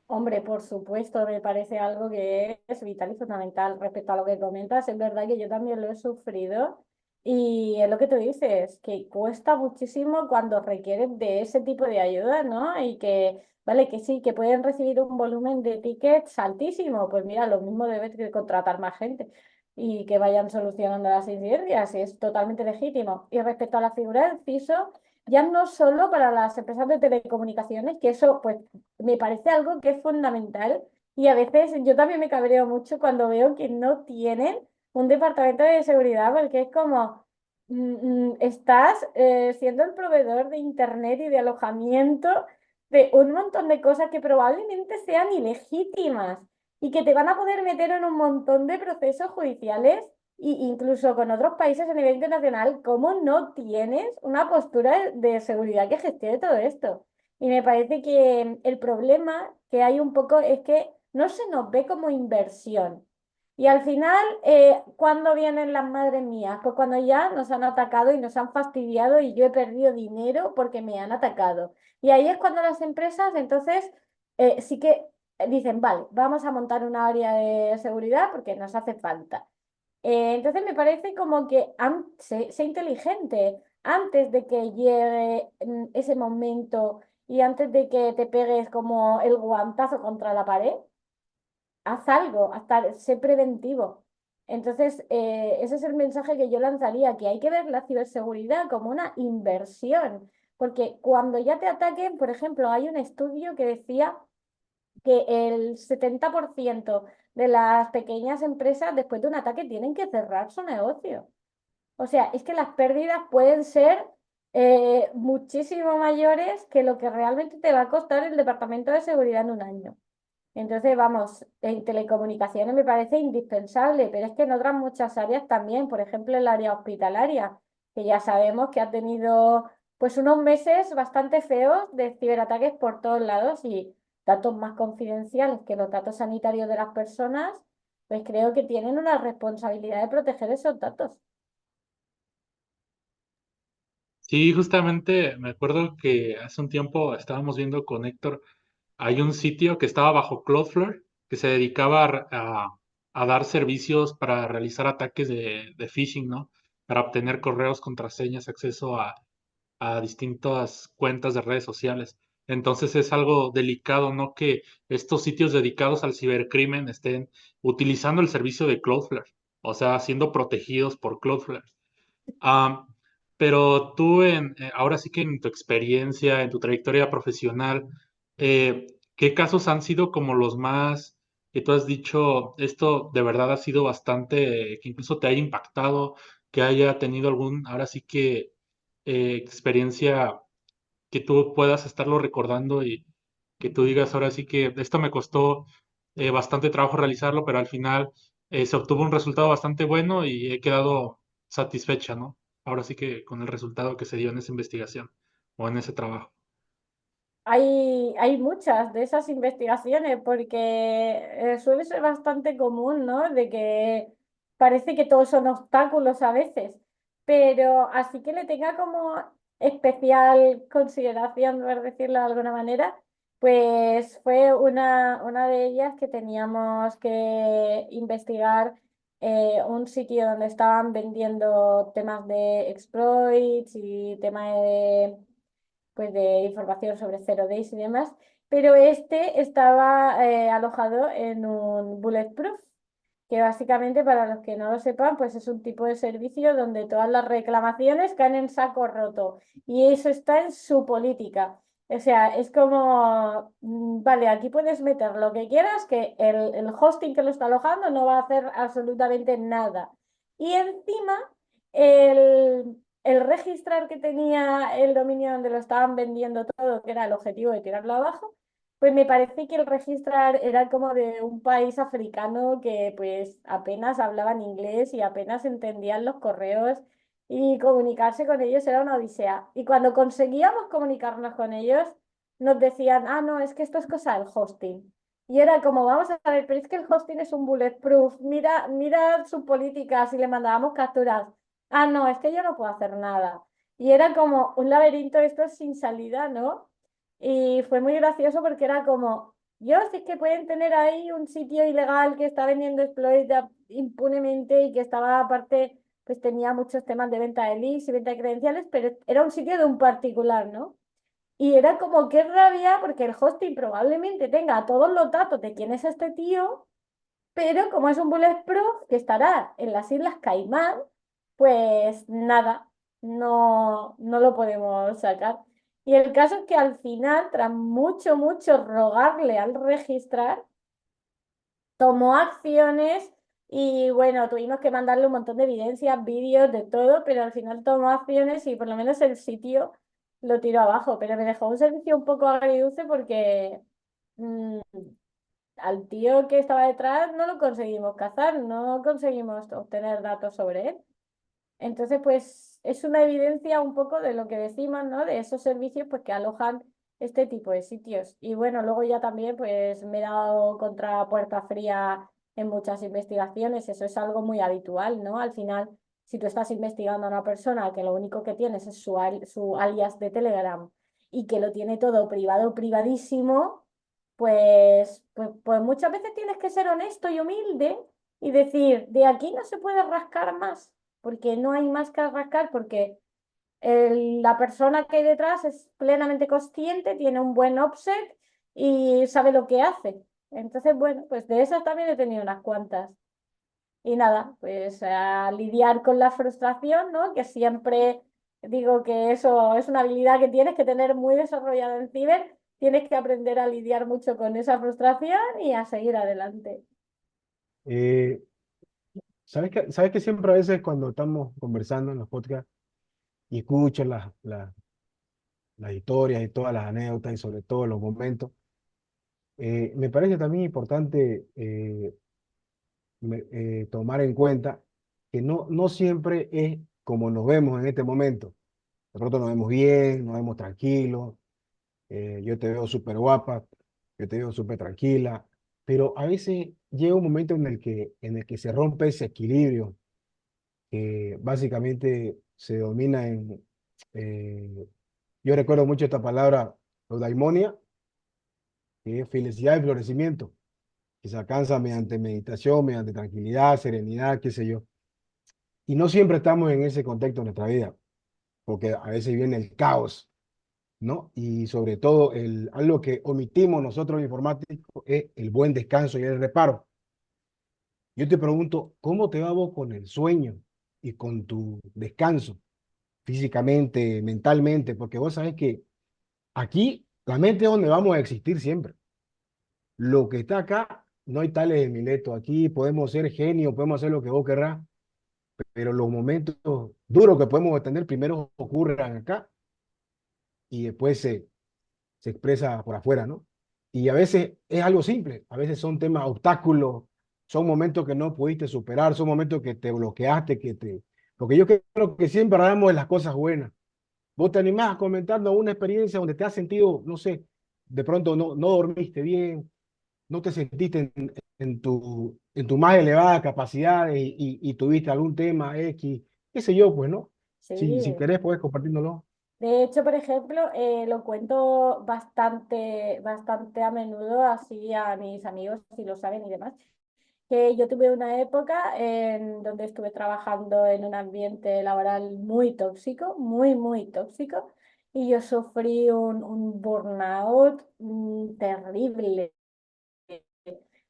Hombre, por supuesto, me parece algo que es vital y fundamental respecto a lo que comentas. Es verdad que yo también lo he sufrido y es lo que tú dices, que cuesta muchísimo cuando requieren de ese tipo de ayuda, ¿no? Y que, vale, que sí, que pueden recibir un volumen de tickets altísimo. Pues mira, lo mismo debes que contratar más gente y que vayan solucionando las incidencias, y es totalmente legítimo. Y respecto a la figura del CISO, ya no solo para las empresas de telecomunicaciones, que eso pues me parece algo que es fundamental, y a veces yo también me cabreo mucho cuando veo que no tienen un departamento de seguridad, porque es como estás siendo el proveedor de internet y de alojamiento de un montón de cosas que probablemente sean ilegítimas y que te van a poder meter en un montón de procesos judiciales e incluso con otros países a nivel internacional. ¿Cómo no tienes una postura de seguridad que gestione todo esto? Y me parece que el problema que hay un poco es que no se nos ve como inversión. Y al final, ¿cuándo vienen las madres mías? Pues cuando ya nos han atacado y nos han fastidiado y yo he perdido dinero porque me han atacado. Y ahí es cuando las empresas entonces sí que dicen, vale, vamos a montar una área de seguridad porque nos hace falta. Entonces me parece como que sé inteligente antes de que llegue ese momento y antes de que te pegues como el guantazo contra la pared, haz algo, hasta sé preventivo. Entonces, ese es el mensaje que yo lanzaría, que hay que ver la ciberseguridad como una inversión, porque cuando ya te ataquen, por ejemplo, hay un estudio que decía que el 70% de las pequeñas empresas después de un ataque tienen que cerrar su negocio. O sea, es que las pérdidas pueden ser muchísimo mayores que lo que realmente te va a costar el Departamento de Seguridad en un año. Entonces, vamos, en telecomunicaciones me parece indispensable, pero es que en otras muchas áreas también, por ejemplo, el área hospitalaria, que ya sabemos que ha tenido pues unos meses bastante feos de ciberataques por todos lados y datos más confidenciales que los datos sanitarios de las personas, pues creo que tienen una responsabilidad de proteger esos datos. Sí, justamente me acuerdo que hace un tiempo estábamos viendo con Héctor, hay un sitio que estaba bajo Cloudflare que se dedicaba a dar servicios para realizar ataques de phishing, ¿no? Para obtener correos, contraseñas, acceso a distintas cuentas de redes sociales. Entonces es algo delicado, ¿no? Que estos sitios dedicados al cibercrimen estén utilizando el servicio de Cloudflare, o sea, siendo protegidos por Cloudflare. Ah, pero tú ahora sí que en tu experiencia, en tu trayectoria profesional, eh, ¿qué casos han sido como los más que tú has dicho, esto de verdad ha sido bastante, que incluso te haya impactado, que haya tenido ahora sí que experiencia que tú puedas estarlo recordando y que tú digas, ahora sí que esto me costó bastante trabajo realizarlo, pero al final se obtuvo un resultado bastante bueno y he quedado satisfecha, ¿no? Ahora sí que con el resultado que se dio en esa investigación o en ese trabajo. Hay muchas de esas investigaciones porque suele ser bastante común, ¿no? De que parece que todos son obstáculos a veces, pero así que le tenga como especial consideración, por decirlo de alguna manera, pues fue una de ellas que teníamos que investigar un sitio donde estaban vendiendo temas de exploits y temas de pues de información sobre Zero Days y demás, pero este estaba alojado en un Bulletproof, que básicamente para los que no lo sepan, pues es un tipo de servicio donde todas las reclamaciones caen en saco roto y eso está en su política. O sea, es como, vale, aquí puedes meter lo que quieras, que el hosting que lo está alojando no va a hacer absolutamente nada. Y encima, el registrar que tenía el dominio donde lo estaban vendiendo todo, que era el objetivo de tirarlo abajo, pues me parece que el registrar era como de un país africano que pues apenas hablaban inglés y apenas entendían los correos y comunicarse con ellos era una odisea. Y cuando conseguíamos comunicarnos con ellos, nos decían, ah, no, es que esto es cosa del hosting. Y era como, vamos a ver, pero es que el hosting es un bulletproof, mira su política, si le mandábamos capturas. Ah, no, es que yo no puedo hacer nada. Y era como un laberinto esto sin salida, ¿no? Y fue muy gracioso porque era como, yo sé que pueden tener ahí un sitio ilegal que está vendiendo exploits impunemente y que estaba aparte, pues tenía muchos temas de venta de leads y venta de credenciales, pero era un sitio de un particular, ¿no? Y era como qué rabia porque el hosting probablemente tenga todos los datos de quién es este tío, pero como es un bulletproof que estará en las Islas Caimán, pues nada, no lo podemos sacar. Y el caso es que al final, tras mucho rogarle al registrar, tomó acciones y bueno, tuvimos que mandarle un montón de evidencias, vídeos, de todo, pero al final tomó acciones y por lo menos el sitio lo tiró abajo. Pero me dejó un servicio un poco agridulce porque mm, al tío que estaba detrás no lo conseguimos cazar, no conseguimos obtener datos sobre él. Entonces, pues es una evidencia un poco de lo que decimos, ¿no? De esos servicios pues que alojan este tipo de sitios. Y bueno, luego ya también pues me he dado contra puerta fría en muchas investigaciones, eso es algo muy habitual, ¿no? Al final, si tú estás investigando a una persona que lo único que tienes es su alias de Telegram y que lo tiene todo privado, privadísimo, pues muchas veces tienes que ser honesto y humilde y decir, de aquí no se puede rascar más porque no hay más que rascar, porque la persona que hay detrás es plenamente consciente, tiene un buen offset y sabe lo que hace. Entonces, bueno, pues de esas también he tenido unas cuantas. Y nada, pues a lidiar con la frustración, ¿no? Que siempre digo que eso es una habilidad que tienes que tener muy desarrollada en ciber, tienes que aprender a lidiar mucho con esa frustración y a seguir adelante. Eh, sabes que siempre a veces cuando estamos conversando en los podcasts y escucho las historias y todas las anécdotas y sobre todo los momentos, me parece también importante tomar en cuenta que no siempre es como nos vemos en este momento. De pronto nos vemos bien, nos vemos tranquilos, yo te veo súper guapa, yo te veo súper tranquila, pero a veces llega un momento en el que se rompe ese equilibrio, que básicamente se domina eh, yo recuerdo mucho esta palabra, eudaimonia, que es felicidad y florecimiento, que se alcanza mediante meditación, mediante tranquilidad, serenidad, qué sé yo. Y no siempre estamos en ese contexto en nuestra vida, porque a veces viene el caos, ¿no? Y sobre todo, algo que omitimos nosotros los informáticos es el buen descanso y el reparo. Yo te pregunto, ¿cómo te va vos con el sueño y con tu descanso, físicamente, mentalmente? Porque vos sabés que aquí la mente es donde vamos a existir siempre. Lo que está acá, no hay tales de Mileto. Aquí podemos ser genios, podemos hacer lo que vos querrás, pero los momentos duros que podemos tener primero ocurran acá y después se expresa por afuera, ¿no? Y a veces es algo simple, a veces son temas, obstáculos, son momentos que no pudiste superar, son momentos que te bloqueaste, Porque yo creo que siempre hablamos de las cosas buenas. Vos te animás a comentarnos una experiencia donde te has sentido, no sé, de pronto no dormiste bien, no te sentiste en tu más elevada capacidad y tuviste algún tema X, qué sé yo, pues, ¿no? Sí. Si querés, puedes compartirnoslo. De hecho, por ejemplo, lo cuento bastante a menudo así a mis amigos, si lo saben y demás, que yo tuve una época en donde estuve trabajando en un ambiente laboral muy tóxico, muy tóxico, y yo sufrí un burnout terrible.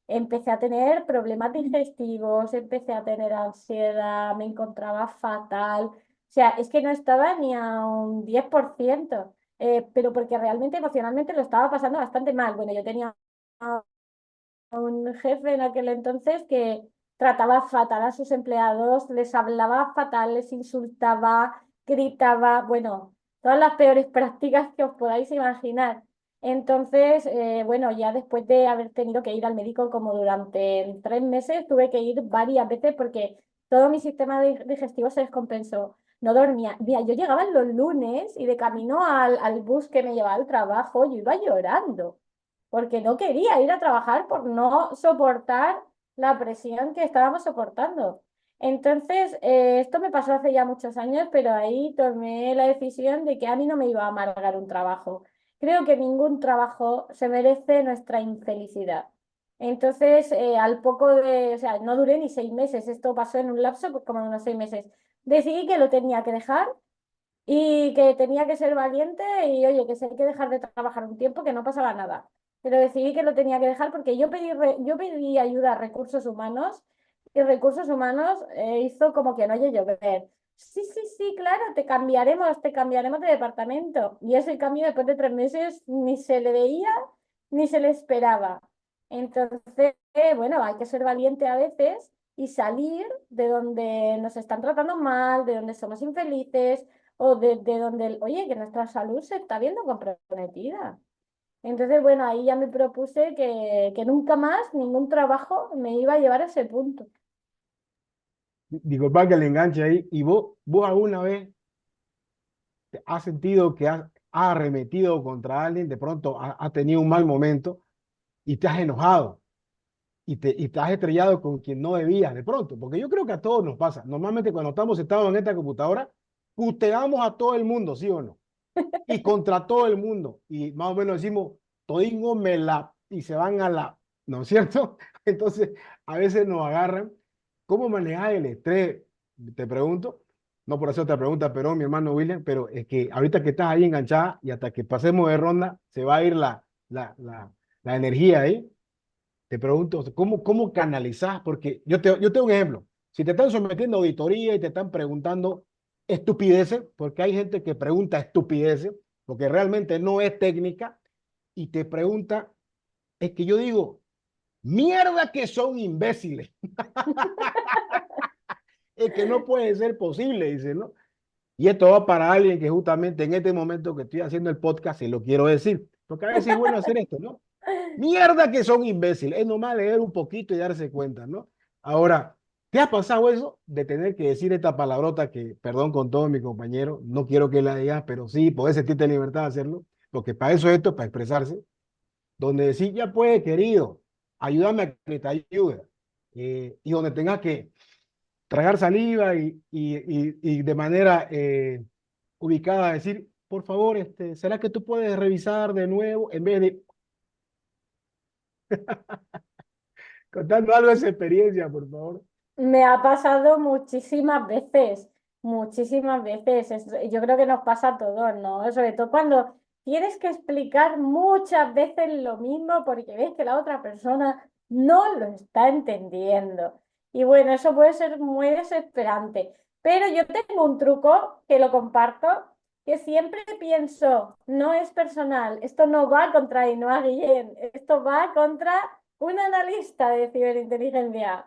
Empecé a tener problemas digestivos, empecé a tener ansiedad, me encontraba fatal. O sea, es que no estaba ni a un 10%, pero porque realmente emocionalmente lo estaba pasando bastante mal. Bueno, yo tenía un jefe en aquel entonces que trataba fatal a sus empleados, les hablaba fatal, les insultaba, gritaba, bueno, todas las peores prácticas que os podáis imaginar. Entonces, bueno, ya después de haber tenido que ir al médico como durante 3 meses, tuve que ir varias veces porque todo mi sistema digestivo se descompensó. No dormía. Mira, yo llegaba los lunes y de camino al bus que me llevaba al trabajo, yo iba llorando porque no quería ir a trabajar por no soportar la presión que estábamos soportando. Entonces, esto me pasó hace ya muchos años, pero ahí tomé la decisión de que a mí no me iba a amargar un trabajo. Creo que ningún trabajo se merece nuestra infelicidad. Entonces, al poco de, o sea, no duré ni 6 meses, esto pasó en un lapso pues, como de unos 6 meses. Decidí que lo tenía que dejar y que tenía que ser valiente y oye, que si hay que dejar de trabajar un tiempo, que no pasaba nada. Pero decidí que lo tenía que dejar porque yo pedí ayuda a recursos humanos y recursos humanos hizo como que no oye llover. Sí, sí, sí, claro, te cambiaremos de departamento. Y ese cambio después de 3 meses ni se le veía ni se le esperaba. Entonces, bueno, hay que ser valiente a veces y salir de donde nos están tratando mal, de donde somos infelices o de donde, oye, que nuestra salud se está viendo comprometida. Entonces, bueno, ahí ya me propuse que nunca más ningún trabajo me iba a llevar a ese punto. Disculpa que le enganche ahí. ¿Y vos alguna vez te has sentido que has arremetido contra alguien, de pronto has tenido un mal momento y te has enojado y te has estrellado con quien no debías de pronto? Porque yo creo que a todos nos pasa. Normalmente cuando estamos sentados en esta computadora, puteamos a todo el mundo, ¿sí o no? Y contra todo el mundo. Y más o menos decimos, todingo me la, y se van a la, ¿no es cierto? Entonces, a veces nos agarran. ¿Cómo manejar el estrés? Te pregunto. No por hacer otra pregunta, pero mi hermano William, pero es que ahorita que estás ahí enganchada y hasta que pasemos de ronda, se va a ir la energía ahí. Te pregunto, ¿cómo canalizás? Porque yo tengo un ejemplo. Si te están sometiendo a auditoría y te están preguntando estupideces, porque hay gente que pregunta estupideces, porque realmente no es técnica, y te pregunta, es que yo digo, mierda que son imbéciles. Es que no puede ser posible, dice, ¿no? Y esto va para alguien que justamente en este momento que estoy haciendo el podcast se lo quiero decir, porque a veces es bueno hacer esto, ¿no? Mierda que son imbéciles. Es nomás leer un poquito y darse cuenta, ¿no? Ahora, ¿te ha pasado eso de tener que decir esta palabrota que, perdón con todo mi compañero, no quiero que la digas, pero sí, podés sentirte en libertad de hacerlo, porque para eso esto, para expresarse, donde decir, ya puede, querido, ayúdame a que te ayude, y donde tengas que tragar saliva y de manera ubicada decir, por favor, ¿será que tú puedes revisar de nuevo en vez de contando algo de esa experiencia, por favor? Me ha pasado muchísimas veces, muchísimas veces. Yo creo que nos pasa a todos, ¿no? Sobre todo cuando tienes que explicar muchas veces lo mismo porque ves que la otra persona no lo está entendiendo. Y bueno, eso puede ser muy desesperante. Pero yo tengo un truco que lo comparto, que siempre pienso, no es personal, esto no va contra Ainhoa Guillén, esto va contra un analista de ciberinteligencia.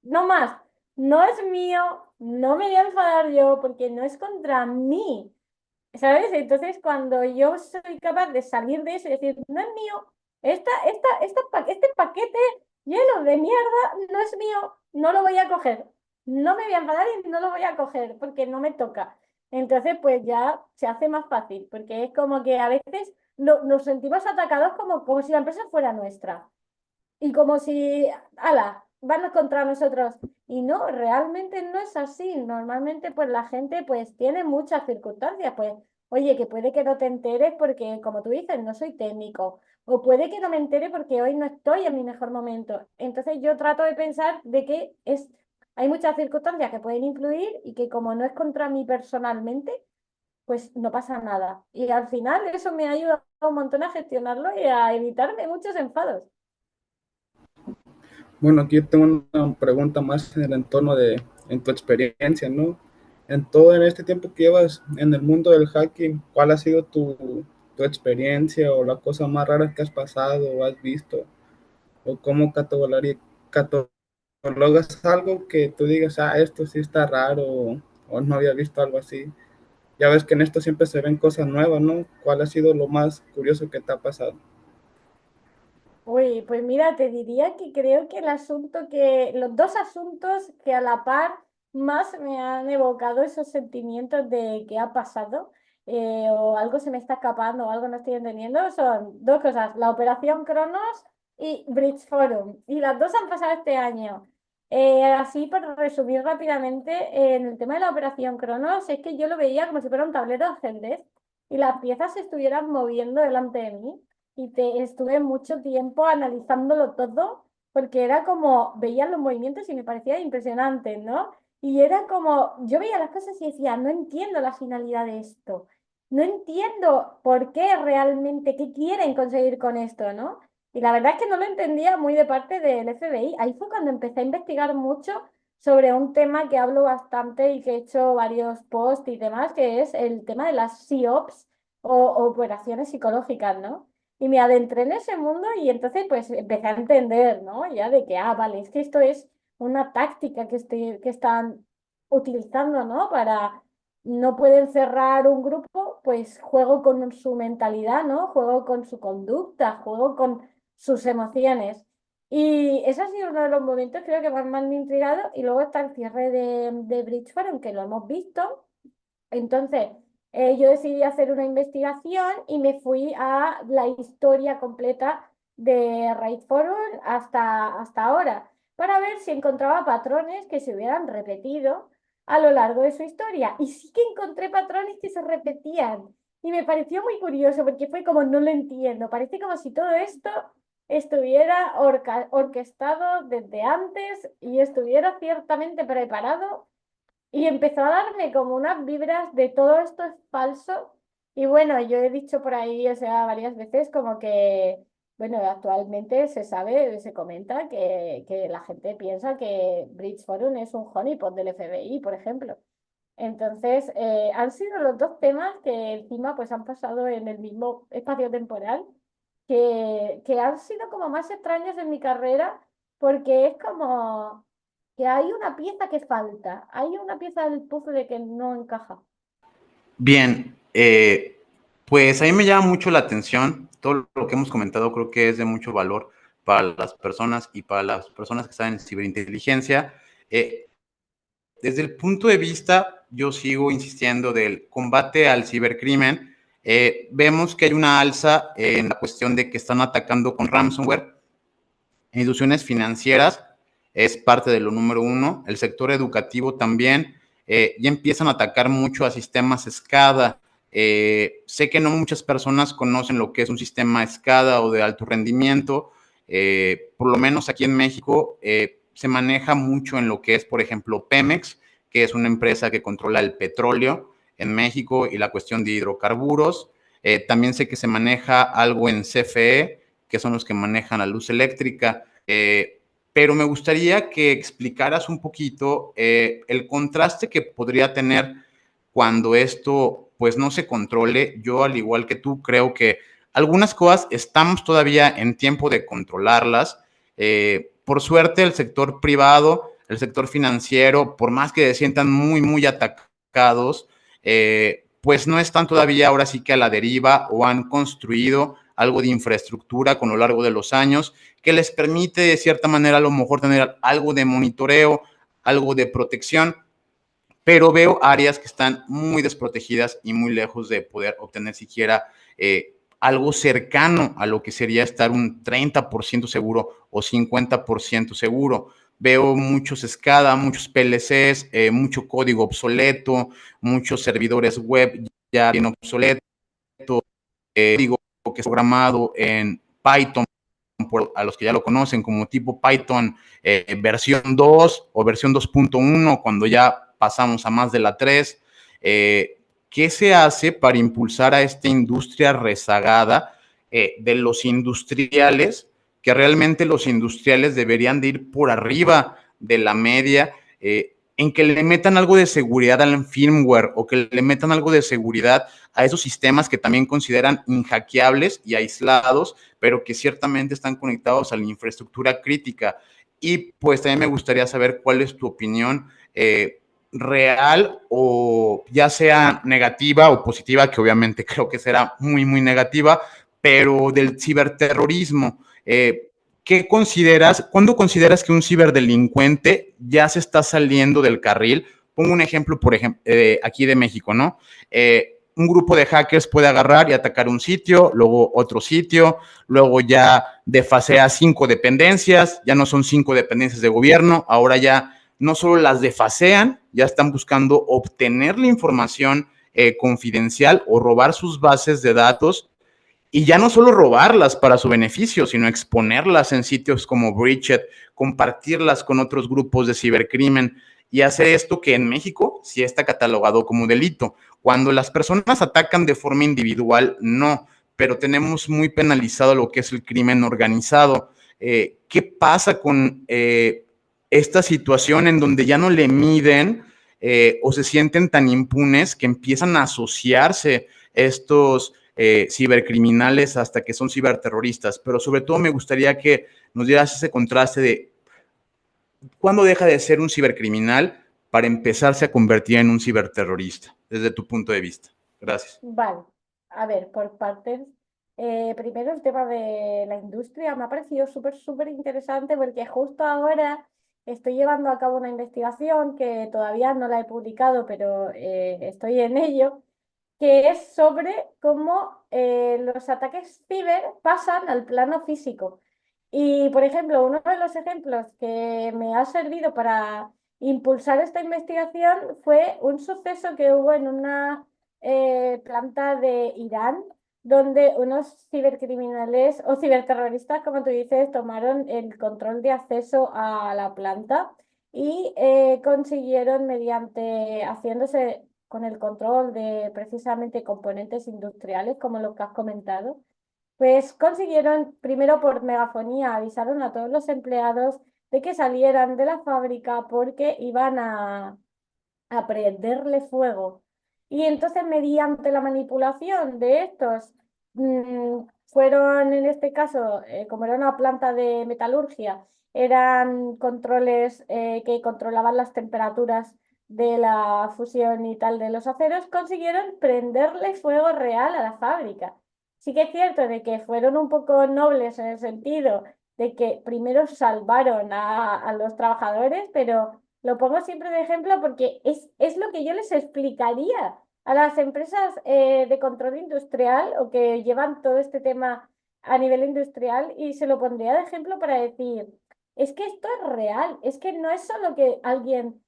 No más, no es mío, no me voy a enfadar yo porque no es contra mí, ¿sabes? Entonces, cuando yo soy capaz de salir de eso y decir, no es mío, este paquete lleno de mierda no es mío, no lo voy a coger, no me voy a enfadar y no lo voy a coger porque no me toca. Entonces, pues ya se hace más fácil, porque es como que a veces nos sentimos atacados como si la empresa fuera nuestra. Y como si, ala, van contra nosotros. Y no, realmente no es así. Normalmente, pues la gente pues tiene muchas circunstancias. Pues, oye, que puede que no te enteres porque, como tú dices, no soy técnico. O puede que no me entere porque hoy no estoy en mi mejor momento. Entonces yo trato de pensar de que hay muchas circunstancias que pueden influir y que como no es contra mí personalmente, pues no pasa nada. Y al final eso me ayuda un montón a gestionarlo y a evitarme muchos enfados. Bueno, aquí tengo una pregunta más en el entorno en tu experiencia, ¿no? En este tiempo que llevas en el mundo del hacking, ¿cuál ha sido tu experiencia o la cosa más rara que has pasado o has visto? ¿O cómo catalogas algo que tú digas, esto sí está raro o no había visto algo así? Ya ves que en esto siempre se ven cosas nuevas, ¿no? ¿Cuál ha sido lo más curioso que te ha pasado? Uy, pues mira, te diría que creo que los dos asuntos que a la par más me han evocado esos sentimientos de qué ha pasado, o algo se me está escapando o algo no estoy entendiendo, son dos cosas, la Operación Cronos y Bridge Forum. Y las dos han pasado este año. Así, para resumir rápidamente, en el tema de la Operación Cronos, es que yo lo veía como si fuera un tablero de ajedrez y las piezas se estuvieran moviendo delante de mí y estuve mucho tiempo analizándolo todo porque era como, veía los movimientos y me parecía impresionante, ¿no? Y era como, yo veía las cosas y decía, no entiendo la finalidad de esto, no entiendo por qué realmente, qué quieren conseguir con esto, ¿no? Y la verdad es que no lo entendía muy de parte del FBI. Ahí fue cuando empecé a investigar mucho sobre un tema que hablo bastante y que he hecho varios posts y demás, que es el tema de las SIOPs o operaciones psicológicas, ¿no? Y me adentré en ese mundo y entonces pues empecé a entender, ¿no? Ya de que, vale, es que esto es una táctica que están utilizando, ¿no? Para, no pueden cerrar un grupo, pues juego con su mentalidad, ¿no? Juego con su conducta, juego con sus emociones. Y ese ha sido uno de los momentos creo que más me han intrigado. Y luego está el cierre de Bridgeforum, que lo hemos visto. Entonces, yo decidí hacer una investigación y me fui a la historia completa de Raid Forum hasta ahora, para ver si encontraba patrones que se hubieran repetido a lo largo de su historia. Y sí que encontré patrones que se repetían. Y me pareció muy curioso porque fue como, no lo entiendo. Parece como si todo esto estuviera orquestado desde antes y estuviera ciertamente preparado y empezó a darme como unas vibras de todo esto es falso. Y bueno, yo he dicho por ahí, o sea, varias veces como que, bueno, actualmente se sabe, se comenta que la gente piensa que Bridge Forum es un honeypot del FBI, por ejemplo. Entonces, han sido los dos temas que encima pues han pasado en el mismo espacio temporal que han sido como más extraños en mi carrera, porque es como que hay una pieza que falta, hay una pieza del puzzle que no encaja. Bien, pues a mí me llama mucho la atención. Todo lo que hemos comentado creo que es de mucho valor para las personas y para las personas que están en ciberinteligencia. Eh, Desde el punto de vista, yo sigo insistiendo del combate al cibercrimen. Vemos que hay una alza en la cuestión de que están atacando con ransomware. Instituciones financieras es parte de lo número uno. El sector educativo también. Ya empiezan a atacar mucho a sistemas SCADA. Sé que no muchas personas conocen lo que es un sistema SCADA o de alto rendimiento. Por lo menos aquí en México se maneja mucho en lo que es, por ejemplo, Pemex, que es una empresa que controla el petróleo en México y la cuestión de hidrocarburos. También sé que se maneja algo en CFE, que son los que manejan la luz eléctrica. Pero me gustaría que explicaras un poquito el contraste que podría tener cuando esto pues no se controle. Yo, al igual que tú, creo que algunas cosas estamos todavía en tiempo de controlarlas. Por suerte, el sector privado, el sector financiero, por más que se sientan muy, muy atacados, pues no están todavía ahora sí que a la deriva o han construido algo de infraestructura con lo largo de los años que les permite de cierta manera a lo mejor tener algo de monitoreo, algo de protección, pero veo áreas que están muy desprotegidas y muy lejos de poder obtener siquiera algo cercano a lo que sería estar un 30% seguro o 50% seguro. Veo muchos SCADA, muchos PLCs, mucho código obsoleto, muchos servidores web ya bien obsoletos, código que es programado en Python, a los que ya lo conocen como tipo Python versión 2 o versión 2.1, cuando ya pasamos a más de la 3. ¿Qué se hace para impulsar a esta industria rezagada de los industriales, que realmente los industriales deberían de ir por arriba de la media, en que le metan algo de seguridad al firmware o que le metan algo de seguridad a esos sistemas que también consideran inhackeables y aislados, pero que ciertamente están conectados a la infraestructura crítica? Y pues también me gustaría saber cuál es tu opinión real, o ya sea negativa o positiva, que obviamente creo que será muy, muy negativa, pero del ciberterrorismo. ¿Qué consideras, cuándo consideras que un ciberdelincuente ya se está saliendo del carril? Pongo un ejemplo, por ejemplo, aquí de México, ¿no? Un grupo de hackers puede agarrar y atacar un sitio, luego otro sitio, luego ya desfasea 5 dependencias, ya no son 5 dependencias de gobierno, ahora ya no solo las desfasean, ya están buscando obtener la información confidencial o robar sus bases de datos, y ya no solo robarlas para su beneficio, sino exponerlas en sitios como Breached, compartirlas con otros grupos de cibercrimen y hacer esto que en México sí está catalogado como delito. Cuando las personas atacan de forma individual, no, pero tenemos muy penalizado lo que es el crimen organizado. ¿Qué pasa con esta situación en donde ya no le miden o se sienten tan impunes que empiezan a asociarse estos cibercriminales hasta que son ciberterroristas? Pero sobre todo me gustaría que nos dieras ese contraste de cuándo deja de ser un cibercriminal para empezarse a convertir en un ciberterrorista, desde tu punto de vista. Gracias. Vale, a ver, por partes. Primero el tema de la industria me ha parecido súper interesante porque justo ahora estoy llevando a cabo una investigación que todavía no la he publicado, pero estoy en ello, que es sobre cómo los ataques ciber pasan al plano físico. Y, por ejemplo, uno de los ejemplos que me ha servido para impulsar esta investigación fue un suceso que hubo en una planta de Irán, donde unos cibercriminales o ciberterroristas, como tú dices, tomaron el control de acceso a la planta y consiguieron, mediante haciéndose con el control de precisamente componentes industriales, como lo que has comentado, pues consiguieron, primero por megafonía, avisaron a todos los empleados de que salieran de la fábrica porque iban a prenderle fuego. Y entonces, mediante la manipulación de estos fueron en este caso, como era una planta de metalurgia, eran controles que controlaban las temperaturas de la fusión y tal de los aceros, consiguieron prenderle fuego real a la fábrica. Sí que es cierto de que fueron un poco nobles en el sentido de que primero salvaron a los trabajadores, pero lo pongo siempre de ejemplo porque es lo que yo les explicaría a las empresas de control industrial o que llevan todo este tema a nivel industrial y se lo pondría de ejemplo para decir, es que esto es real, es que no es solo que alguien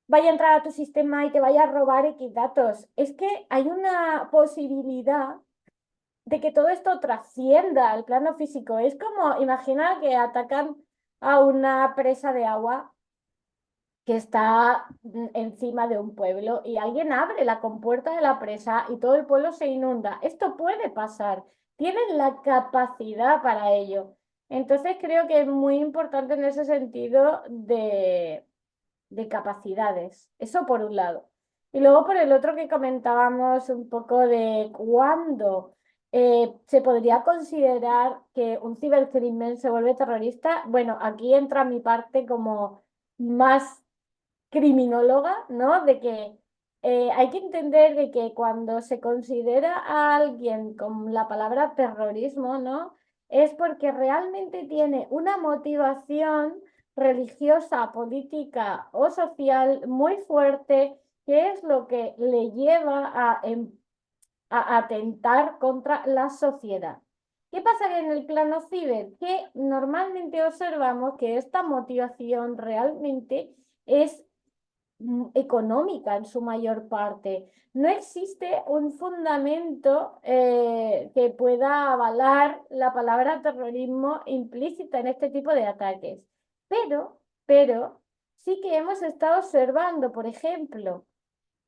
vaya a entrar a tu sistema y te vaya a robar X datos, es que hay una posibilidad de que todo esto trascienda al plano físico. Es como, imagina que atacan a una presa de agua que está encima de un pueblo y alguien abre la compuerta de la presa y todo el pueblo se inunda. Esto puede pasar, tienen la capacidad para ello. Entonces creo que es muy importante en ese sentido de capacidades. Eso por un lado. Y luego por el otro que comentábamos un poco de cuándo se podría considerar que un cibercrimen se vuelve terrorista. Bueno, aquí entra mi parte como más criminóloga, ¿no? De que hay que entender de que cuando se considera a alguien con la palabra terrorismo, ¿no? Es porque realmente tiene una motivación religiosa, política o social muy fuerte, que es lo que le lleva a atentar contra la sociedad. ¿Qué pasa que en el plano ciber? Que normalmente observamos que esta motivación realmente es económica en su mayor parte. No existe un fundamento que pueda avalar la palabra terrorismo implícita en este tipo de ataques. Pero sí que hemos estado observando, por ejemplo,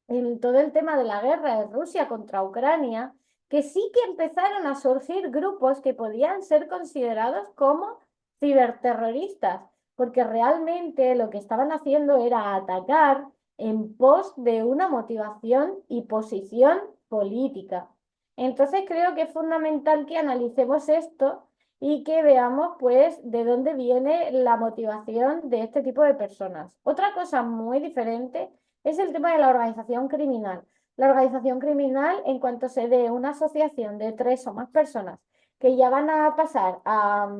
en todo el tema de la guerra de Rusia contra Ucrania, que sí que empezaron a surgir grupos que podían ser considerados como ciberterroristas, porque realmente lo que estaban haciendo era atacar en pos de una motivación y posición política. Entonces creo que es fundamental que analicemos esto y que veamos pues de dónde viene la motivación de este tipo de personas. Otra cosa muy diferente es el tema de la organización criminal. La organización criminal, en cuanto se dé una asociación de 3 o más personas que ya van a pasar a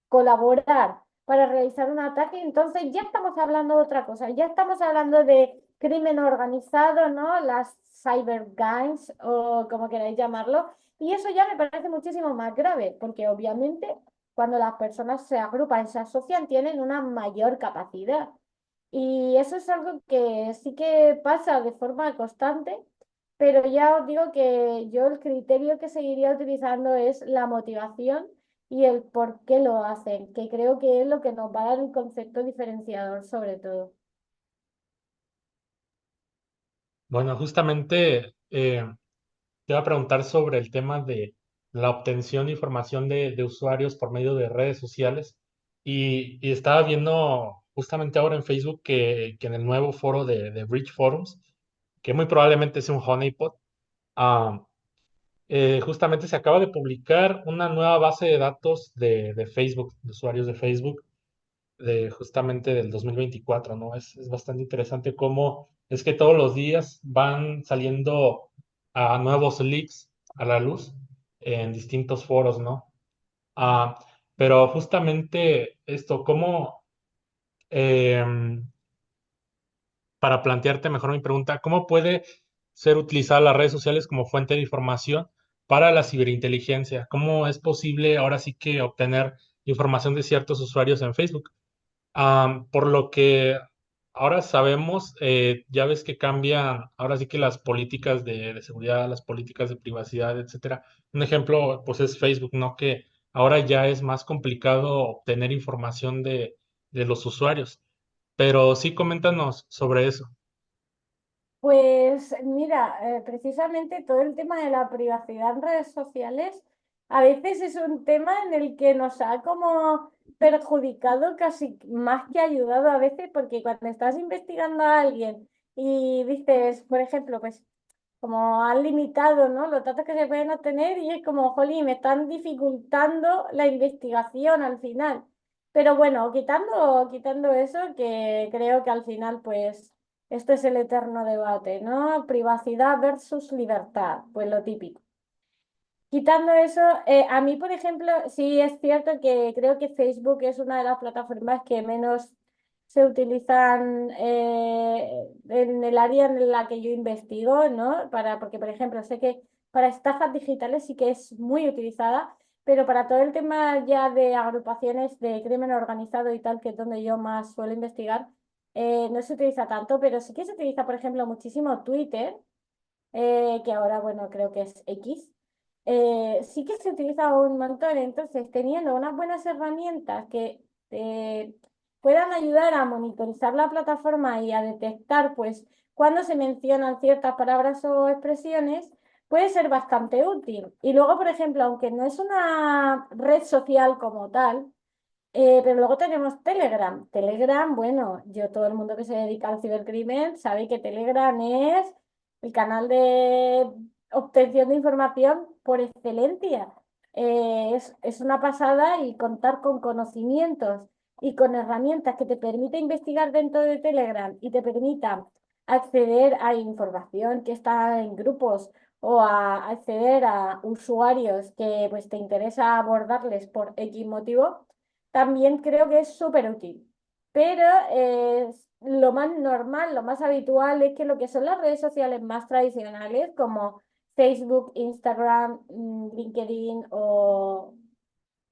colaborar para realizar un ataque, entonces ya estamos hablando de otra cosa, ya estamos hablando de crimen organizado, ¿no? Las cyber gangs o como queráis llamarlo, y eso ya me parece muchísimo más grave, porque obviamente cuando las personas se agrupan, se asocian, tienen una mayor capacidad. Y eso es algo que sí que pasa de forma constante, pero ya os digo que yo el criterio que seguiría utilizando es la motivación y el por qué lo hacen, que creo que es lo que nos va a dar un concepto diferenciador sobre todo. Bueno, justamente te iba a preguntar sobre el tema de la obtención de información de usuarios por medio de redes sociales y estaba viendo justamente ahora en Facebook que en el nuevo foro de Bridge Forums, que muy probablemente es un honeypot, ah, justamente se acaba de publicar una nueva base de datos de Facebook, de usuarios de Facebook, de justamente del 2024, ¿no? Es bastante interesante cómo es que todos los días van saliendo a nuevos leaks a la luz en distintos foros, ¿no? Ah, pero justamente esto, ¿cómo, em, para plantearte mejor mi pregunta, cómo puede ser utilizada las redes sociales como fuente de información para la ciberinteligencia? ¿Cómo es posible ahora sí que obtener información de ciertos usuarios en Facebook? Por lo que ahora sabemos, ya ves que cambian, ahora sí que las políticas de seguridad, las políticas de privacidad, etcétera. Un ejemplo, pues es Facebook, ¿no? Que ahora ya es más complicado obtener información de los usuarios. Pero sí, coméntanos sobre eso. Pues mira, precisamente todo el tema de la privacidad en redes sociales a veces es un tema en el que nos ha como perjudicado casi más que ayudado a veces, porque cuando estás investigando a alguien y dices, por ejemplo, pues como han limitado, ¿no? Los datos que se pueden obtener y es como, jolín, me están dificultando la investigación al final. Pero bueno, quitando eso, que creo que al final, pues, esto es el eterno debate, ¿no? Privacidad versus libertad, pues lo típico. Quitando eso, a mí, por ejemplo, sí es cierto que creo que Facebook es una de las plataformas que menos se utilizan en el área en la que yo investigo, ¿no? Porque, por ejemplo, sé que para estafas digitales sí que es muy utilizada, pero para todo el tema ya de agrupaciones de crimen organizado y tal, que es donde yo más suelo investigar, no se utiliza tanto, pero sí que se utiliza, por ejemplo, muchísimo Twitter, que ahora, bueno, creo que es X. Sí que se utiliza un montón, entonces teniendo unas buenas herramientas que puedan ayudar a monitorizar la plataforma y a detectar, pues, cuando se mencionan ciertas palabras o expresiones, puede ser bastante útil. Y luego, por ejemplo, aunque no es una red social como tal, pero luego tenemos Telegram. Telegram, bueno, todo el mundo que se dedica al cibercrimen sabe que Telegram es el canal de obtención de información por excelencia. Es una pasada y contar con conocimientos y con herramientas que te permiten investigar dentro de Telegram y te permitan acceder a información que está en grupos o a acceder a usuarios que pues te interesa abordarles por X motivo, también creo que es súper útil. Pero lo más normal, lo más habitual es que lo que son las redes sociales más tradicionales, como Facebook, Instagram, LinkedIn o,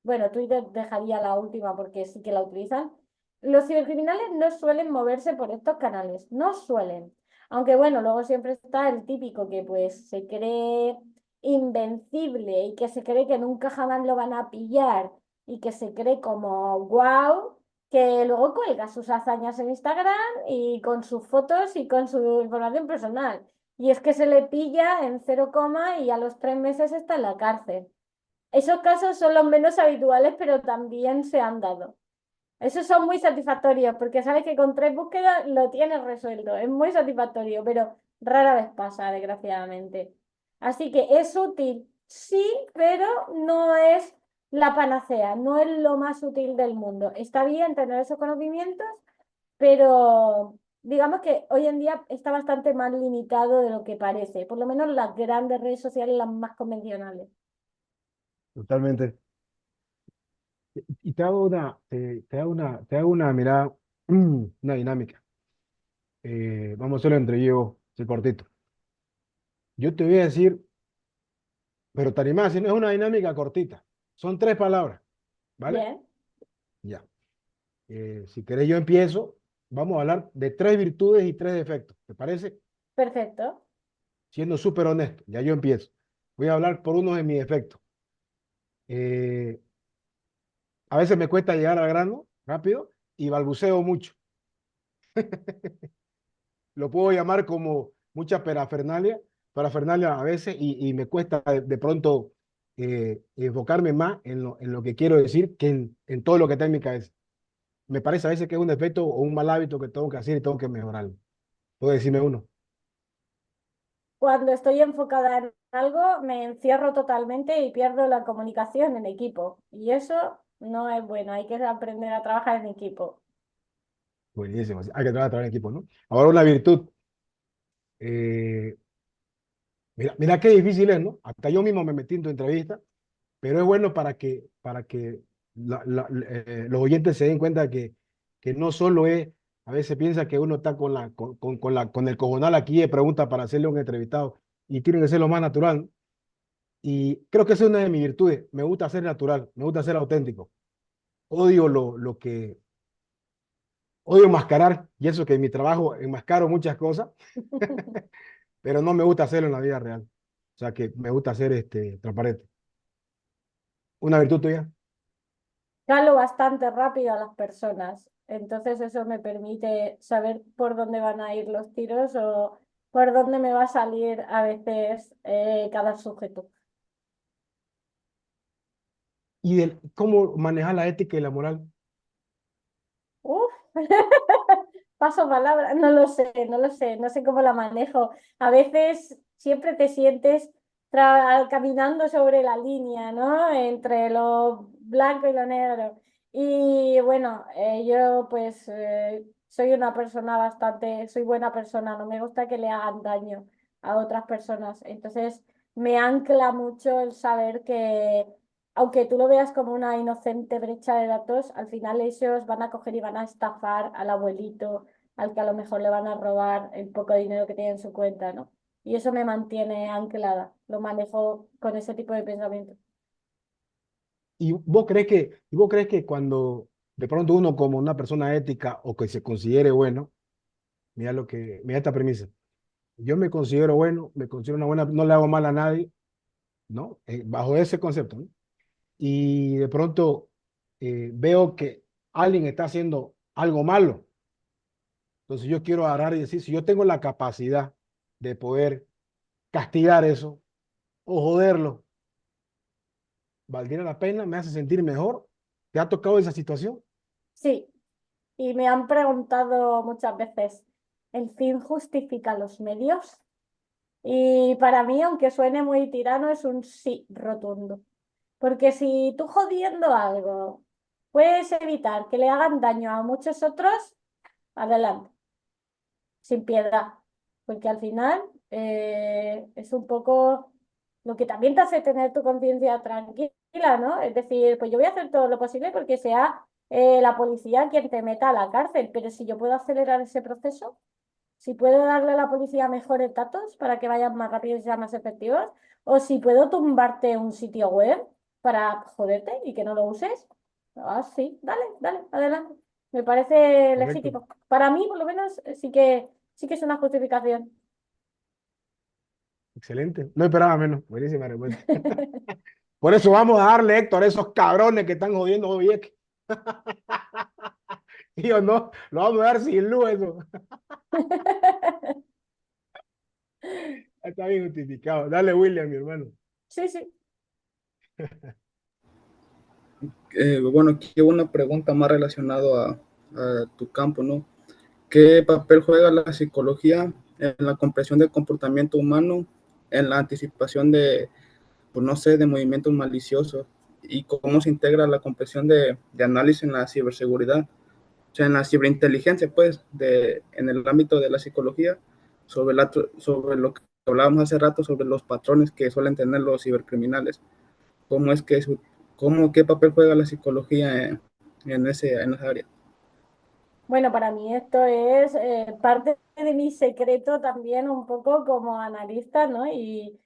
bueno, Twitter dejaría la última porque sí que la utilizan, los cibercriminales no suelen moverse por estos canales, no suelen. Aunque bueno, luego siempre está el típico que pues se cree invencible y que se cree que nunca jamás lo van a pillar y que se cree como wow, que luego cuelga sus hazañas en Instagram y con sus fotos y con su información personal. Y es que se le pilla en 0, y a los 3 meses está en la cárcel. Esos casos son los menos habituales, pero también se han dado. Esos son muy satisfactorios porque sabes que con 3 búsquedas lo tienes resuelto. Es muy satisfactorio, pero rara vez pasa, desgraciadamente. Así que es útil, sí, pero no es la panacea, no es lo más útil del mundo. Está bien tener esos conocimientos, pero digamos que hoy en día está bastante más limitado de lo que parece, por lo menos las grandes redes sociales, las más convencionales. Totalmente. Y te hago una mirada, una dinámica. Vamos a hacerlo entre yo, el cortito. Yo te voy a decir, pero te animás, si no es una dinámica cortita. Son 3 palabras, ¿vale? Bien, Ya. Si querés, yo empiezo. Vamos a hablar de 3 virtudes y 3 defectos. ¿Te parece? perfecto. Siendo súper honesto, ya yo empiezo. Voy a hablar por uno de mis defectos. Eh, a veces me cuesta llegar al grano rápido y balbuceo mucho. Lo puedo llamar como mucha parafernalia a veces y me cuesta de pronto enfocarme más en lo que quiero decir que en todo lo que está en mi cabeza. Me parece a veces que es un defecto o un mal hábito que tengo que hacer y tengo que mejorarlo. Puedo decirme uno. Cuando estoy enfocada en algo, me encierro totalmente y pierdo la comunicación en equipo. Y eso no es bueno, hay que aprender a trabajar en equipo. Buenísimo. Hay que trabajar en equipo, ¿no? Ahora una virtud. Eh, mira qué difícil es, ¿no? Hasta yo mismo me metí en tu entrevista, pero es bueno para que los oyentes se den cuenta que no solo es, a veces piensa que uno está con el cojonal aquí de preguntas para hacerle a un entrevistado y tiene que ser lo más natural, ¿no? Y creo que esa es una de mis virtudes. Me gusta ser natural, me gusta ser auténtico. Odio odio enmascarar, y eso que en mi trabajo enmascaro muchas cosas, pero no me gusta hacerlo en la vida real. O sea que me gusta ser transparente. Una virtud tuya. Calo bastante rápido a las personas. Entonces eso me permite saber por dónde van a ir los tiros o por dónde me va a salir a veces cada sujeto. Y cómo manejar la ética y la moral. Uf, paso palabra, no lo sé, no sé cómo la manejo. A veces siempre te sientes caminando sobre la línea, ¿no? Entre lo blanco y lo negro. Y bueno, yo pues soy buena persona, no me gusta que le hagan daño a otras personas. Entonces me ancla mucho el saber que, aunque tú lo veas como una inocente brecha de datos, al final ellos van a coger y van a estafar al abuelito, al que a lo mejor le van a robar el poco dinero que tiene en su cuenta, ¿no? Y eso me mantiene anclada, lo manejo con ese tipo de pensamiento. ¿Y vos crees que cuando de pronto uno como una persona ética o que se considere bueno, mira esta premisa, yo me considero bueno, me considero una buena, no le hago mal a nadie, ¿no? Bajo ese concepto, ¿no? Y de pronto veo que alguien está haciendo algo malo, entonces yo quiero agarrar y decir, si yo tengo la capacidad de poder castigar eso o joderlo, ¿valdría la pena? ¿Me hace sentir mejor? ¿Te ha tocado esa situación? Sí, y me han preguntado muchas veces, ¿el fin justifica los medios? Y para mí, aunque suene muy tirano, es un sí rotundo. Porque si tú jodiendo algo puedes evitar que le hagan daño a muchos otros, adelante, sin piedad. Porque al final es un poco lo que también te hace tener tu conciencia tranquila, ¿no? Es decir, pues yo voy a hacer todo lo posible porque sea la policía quien te meta a la cárcel, pero si yo puedo acelerar ese proceso, si puedo darle a la policía mejores datos para que vayan más rápidos y sean más efectivos, o si puedo tumbarte un sitio web para joderte y que no lo uses, sí, dale, dale, adelante. Me parece Correcto. legítimo. Para mí, por lo menos, sí que es una justificación. Excelente. No esperaba menos. Buenísima respuesta. Por eso vamos a darle, Héctor, a esos cabrones que están jodiendo hoy. Y o no, lo vamos a dar sin luz eso. Está bien justificado. Dale, William, mi hermano. Sí, sí. Bueno, aquí una pregunta más relacionado a tu campo, ¿no? ¿Qué papel juega la psicología en la comprensión del comportamiento humano, en la anticipación de, pues no sé, de movimientos maliciosos? ¿Y cómo se integra la comprensión de análisis en la ciberseguridad? O sea, en la ciberinteligencia, pues, en el ámbito de la psicología, sobre lo que hablábamos hace rato, sobre los patrones que suelen tener los cibercriminales. ¿Cómo es que qué papel juega la psicología en esa área? Bueno, para mí esto es parte de mi secreto también un poco como analista, ¿no? Y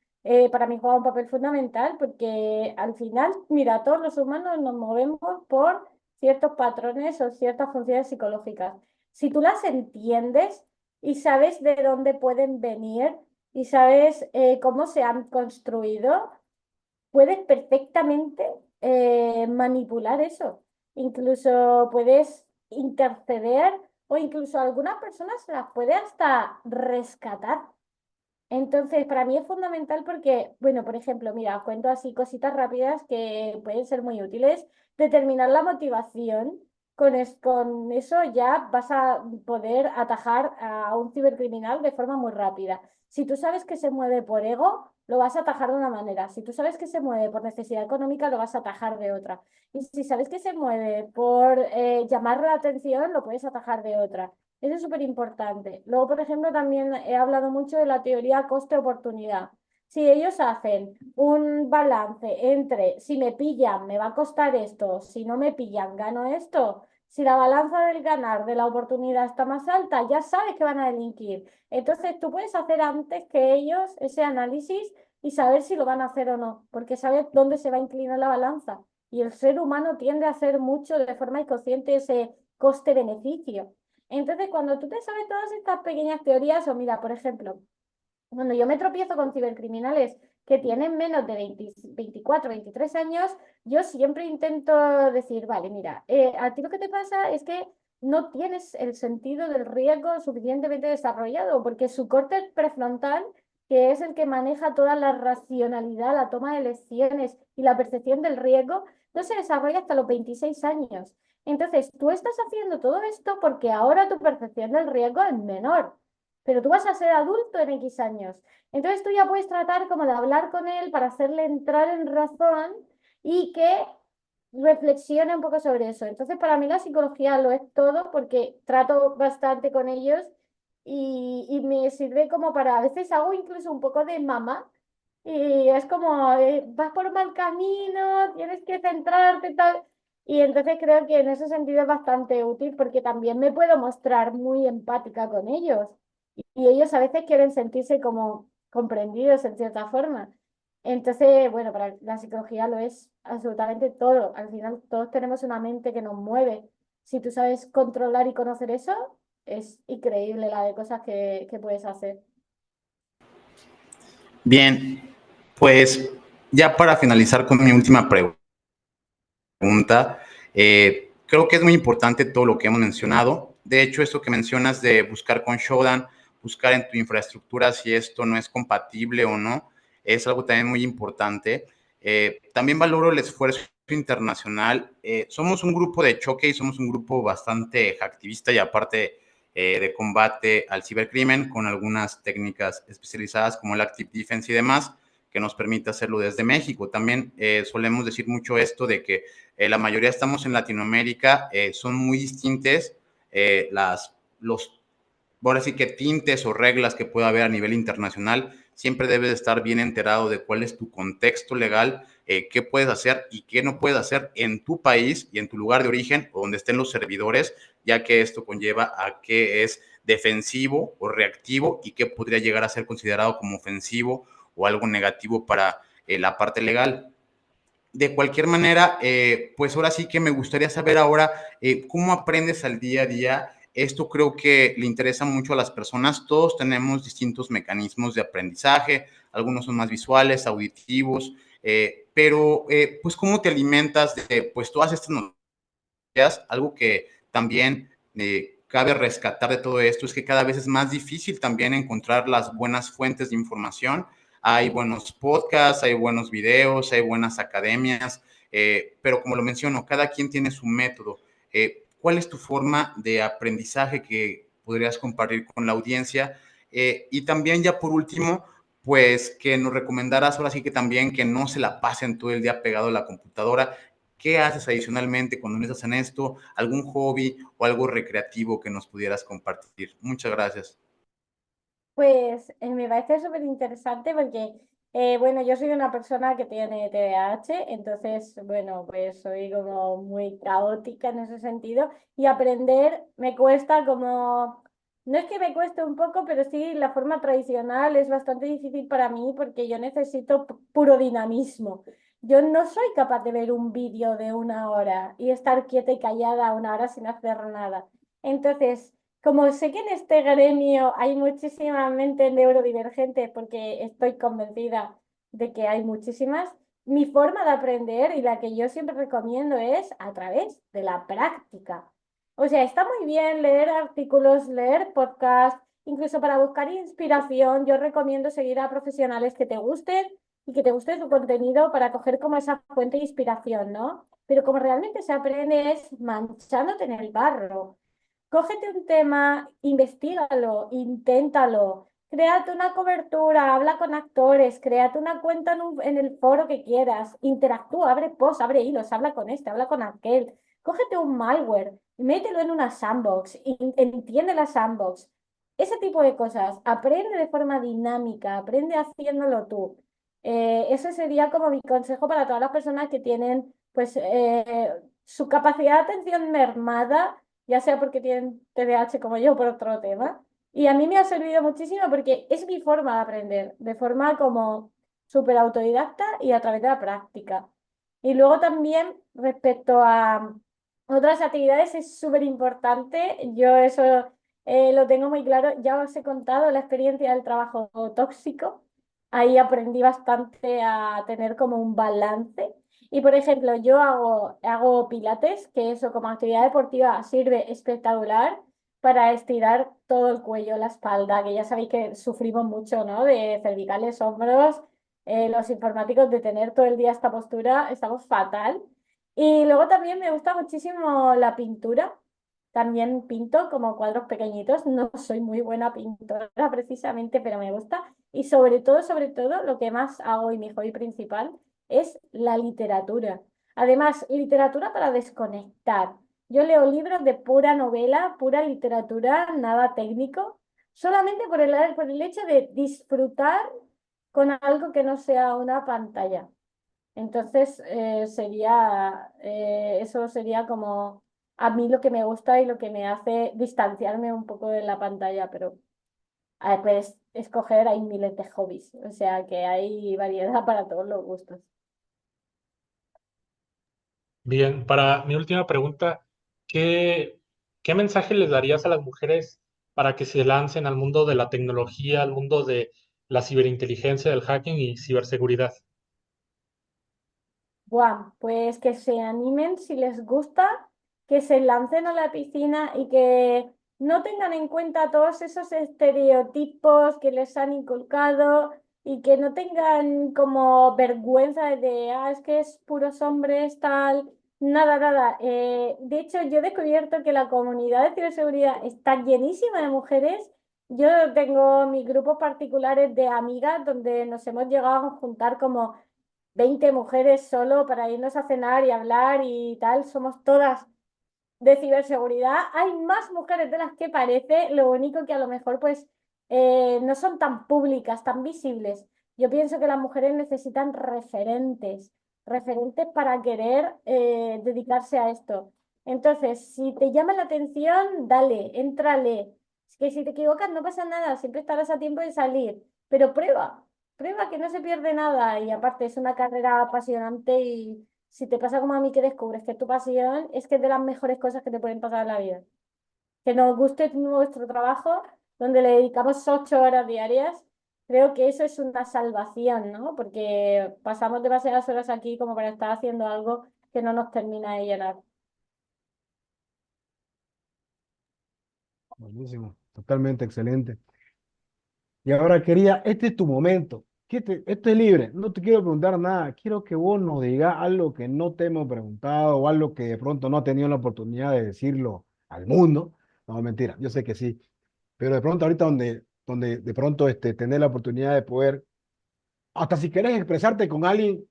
para mí juega un papel fundamental porque al final, mira, todos los humanos nos movemos por ciertos patrones o ciertas funciones psicológicas. Si tú las entiendes y sabes de dónde pueden venir y sabes cómo se han construido, puedes perfectamente manipular eso. Incluso puedes interceder o incluso algunas personas se las puede hasta rescatar. Entonces, para mí es fundamental porque, bueno, por ejemplo, mira, os cuento así cositas rápidas que pueden ser muy útiles. Determinar la motivación. Con eso ya vas a poder atajar a un cibercriminal de forma muy rápida. Si tú sabes que se mueve por ego, lo vas a atajar de una manera. Si tú sabes que se mueve por necesidad económica, lo vas a atajar de otra. Y si sabes que se mueve por llamar la atención, lo puedes atajar de otra. Eso es súper importante. Luego, por ejemplo, también he hablado mucho de la teoría coste-oportunidad. Si ellos hacen un balance entre si me pillan, me va a costar esto, si no me pillan, gano esto. Si la balanza del ganar de la oportunidad está más alta, ya sabes que van a delinquir. Entonces, tú puedes hacer antes que ellos ese análisis y saber si lo van a hacer o no, porque sabes dónde se va a inclinar la balanza. Y el ser humano tiende a hacer mucho de forma inconsciente ese coste-beneficio. Entonces, cuando tú te sabes todas estas pequeñas teorías, o mira, por ejemplo, cuando yo me tropiezo con cibercriminales que tienen menos de 20 24, 23 años, yo siempre intento decir, vale, mira, a ti lo que te pasa es que no tienes el sentido del riesgo suficientemente desarrollado, porque su córtex prefrontal, que es el que maneja toda la racionalidad, la toma de decisiones y la percepción del riesgo, no se desarrolla hasta los 26 años. Entonces, tú estás haciendo todo esto porque ahora tu percepción del riesgo es menor. pero tú vas a ser adulto en X años. Entonces tú ya puedes tratar como de hablar con él para hacerle entrar en razón y que reflexione un poco sobre eso. Entonces para mí la psicología lo es todo porque trato bastante con ellos y me sirve como para, a veces hago incluso un poco de mamá y es como, vas por mal camino, tienes que centrarte y tal. Y entonces creo que en ese sentido es bastante útil porque también me puedo mostrar muy empática con ellos. Y ellos a veces quieren sentirse como comprendidos en cierta forma. Entonces, bueno, para la psicología lo es absolutamente todo. Al final todos tenemos una mente que nos mueve. Si tú sabes controlar y conocer eso, es increíble la de cosas que puedes hacer. Bien, pues ya para finalizar con mi última pregunta, creo que es muy importante todo lo que hemos mencionado. De hecho, esto que mencionas de buscar con Shodan, buscar en tu infraestructura si esto no es compatible o no, es algo también muy importante. También valoro el esfuerzo internacional. Somos un grupo de choque y somos un grupo bastante activista y aparte de combate al cibercrimen con algunas técnicas especializadas como el Active Defense y demás que nos permite hacerlo desde México. También solemos decir mucho esto de que la mayoría estamos en Latinoamérica, son muy distintas los, ahora sí que tintes o reglas que pueda haber a nivel internacional. Siempre debes de estar bien enterado de cuál es tu contexto legal, qué puedes hacer y qué no puedes hacer en tu país y en tu lugar de origen o donde estén los servidores, ya que esto conlleva a qué es defensivo o reactivo y qué podría llegar a ser considerado como ofensivo o algo negativo para la parte legal. De cualquier manera, pues ahora sí que me gustaría saber ahora cómo aprendes al día a día. Esto creo que le interesa mucho a las personas. Todos tenemos distintos mecanismos de aprendizaje, algunos son más visuales, auditivos, pero pues cómo te alimentas de pues todas estas noticias. Algo que también cabe rescatar de todo esto es que cada vez es más difícil también encontrar las buenas fuentes de información. Hay buenos podcasts, hay buenos videos, hay buenas academias, pero como lo menciono, cada quien tiene su método. ¿Cuál es tu forma de aprendizaje que podrías compartir con la audiencia? Y también ya por último, pues que nos recomendaras ahora sí que también que no se la pasen todo el día pegado a la computadora. ¿Qué haces adicionalmente cuando no estás en esto? ¿Algún hobby o algo recreativo que nos pudieras compartir? Muchas gracias. Pues me parece súper interesante porque, bueno, yo soy una persona que tiene TDAH, entonces, bueno, pues soy como muy caótica en ese sentido y aprender me cuesta como, no es que me cueste un poco, pero sí la forma tradicional es bastante difícil para mí porque yo necesito puro dinamismo. Yo no soy capaz de ver un vídeo de 1 hora y estar quieta y callada 1 hora sin hacer nada. Entonces, como sé que en este gremio hay muchísima mente neurodivergente, porque estoy convencida de que hay muchísimas, mi forma de aprender y la que yo siempre recomiendo es a través de la práctica. O sea, está muy bien leer artículos, leer podcasts, incluso para buscar inspiración, yo recomiendo seguir a profesionales que te gusten y que te guste su contenido para coger como esa fuente de inspiración, ¿no? Pero como realmente se aprende es manchándote en el barro. Cógete un tema, investígalo, inténtalo, créate una cobertura, habla con actores, créate una cuenta en el foro que quieras, interactúa, abre posts, abre hilos, habla con este, habla con aquel. Cógete un malware, mételo en una sandbox, entiende la sandbox. Ese tipo de cosas, aprende de forma dinámica, aprende haciéndolo tú. Ese sería como mi consejo para todas las personas que tienen pues su capacidad de atención mermada, ya sea porque tienen TDAH como yo por otro tema. Y a mí me ha servido muchísimo porque es mi forma de aprender, de forma como súper autodidacta y a través de la práctica. Y luego también respecto a otras actividades es súper importante. Yo eso lo tengo muy claro. Ya os he contado la experiencia del trabajo tóxico. Ahí aprendí bastante a tener como un balance. Y por ejemplo, yo hago pilates, que eso como actividad deportiva sirve espectacular para estirar todo el cuello, la espalda, que ya sabéis que sufrimos mucho, ¿no? De cervicales, hombros, los informáticos de tener todo el día esta postura, estamos fatal. Y luego también me gusta muchísimo la pintura. También pinto como cuadros pequeñitos. No soy muy buena pintora precisamente, pero me gusta. Y sobre todo, lo que más hago y mi hobby principal es la literatura. Además, literatura para desconectar. Yo leo libros de pura novela, pura literatura, nada técnico, solamente por el hecho de disfrutar con algo que no sea una pantalla. Entonces, eso sería como a mí lo que me gusta y lo que me hace distanciarme un poco de la pantalla, pero puedes escoger, hay miles de hobbies, o sea que hay variedad para todos los gustos. Bien, para mi última pregunta, ¿qué, qué mensaje les darías a las mujeres para que se lancen al mundo de la tecnología, al mundo de la ciberinteligencia, del hacking y ciberseguridad? Buah, pues que se animen si les gusta, que se lancen a la piscina y que no tengan en cuenta todos esos estereotipos que les han inculcado y que no tengan como vergüenza de, es que es puros hombres, tal, nada, nada. De hecho, yo he descubierto que la comunidad de ciberseguridad está llenísima de mujeres. Yo tengo mis grupos particulares de amigas donde nos hemos llegado a juntar como 20 mujeres solo para irnos a cenar y hablar y tal. Somos todas de ciberseguridad. Hay más mujeres de las que parece, lo único que a lo mejor pues no son tan públicas, tan visibles. Yo pienso que las mujeres necesitan referentes, referentes para querer dedicarse a esto. Entonces, si te llama la atención, dale, éntrale. Es que si te equivocas no pasa nada, siempre estarás a tiempo de salir, pero prueba, prueba que no se pierde nada y aparte es una carrera apasionante y si te pasa como a mí que descubres que es tu pasión, es que es de las mejores cosas que te pueden pasar en la vida. Que nos guste nuestro trabajo, donde le dedicamos 8 horas diarias, creo que eso es una salvación, ¿no? Porque pasamos demasiadas horas aquí como para estar haciendo algo que no nos termina de llenar. Buenísimo, totalmente excelente. Y ahora quería, este es tu momento. Esto es libre, no te quiero preguntar nada. Quiero que vos nos digas algo que no te hemos preguntado o algo que de pronto no has tenido la oportunidad de decirlo al mundo. No, mentira, yo sé que sí. Pero de pronto ahorita donde de pronto tener la oportunidad de poder, hasta si querés expresarte con alguien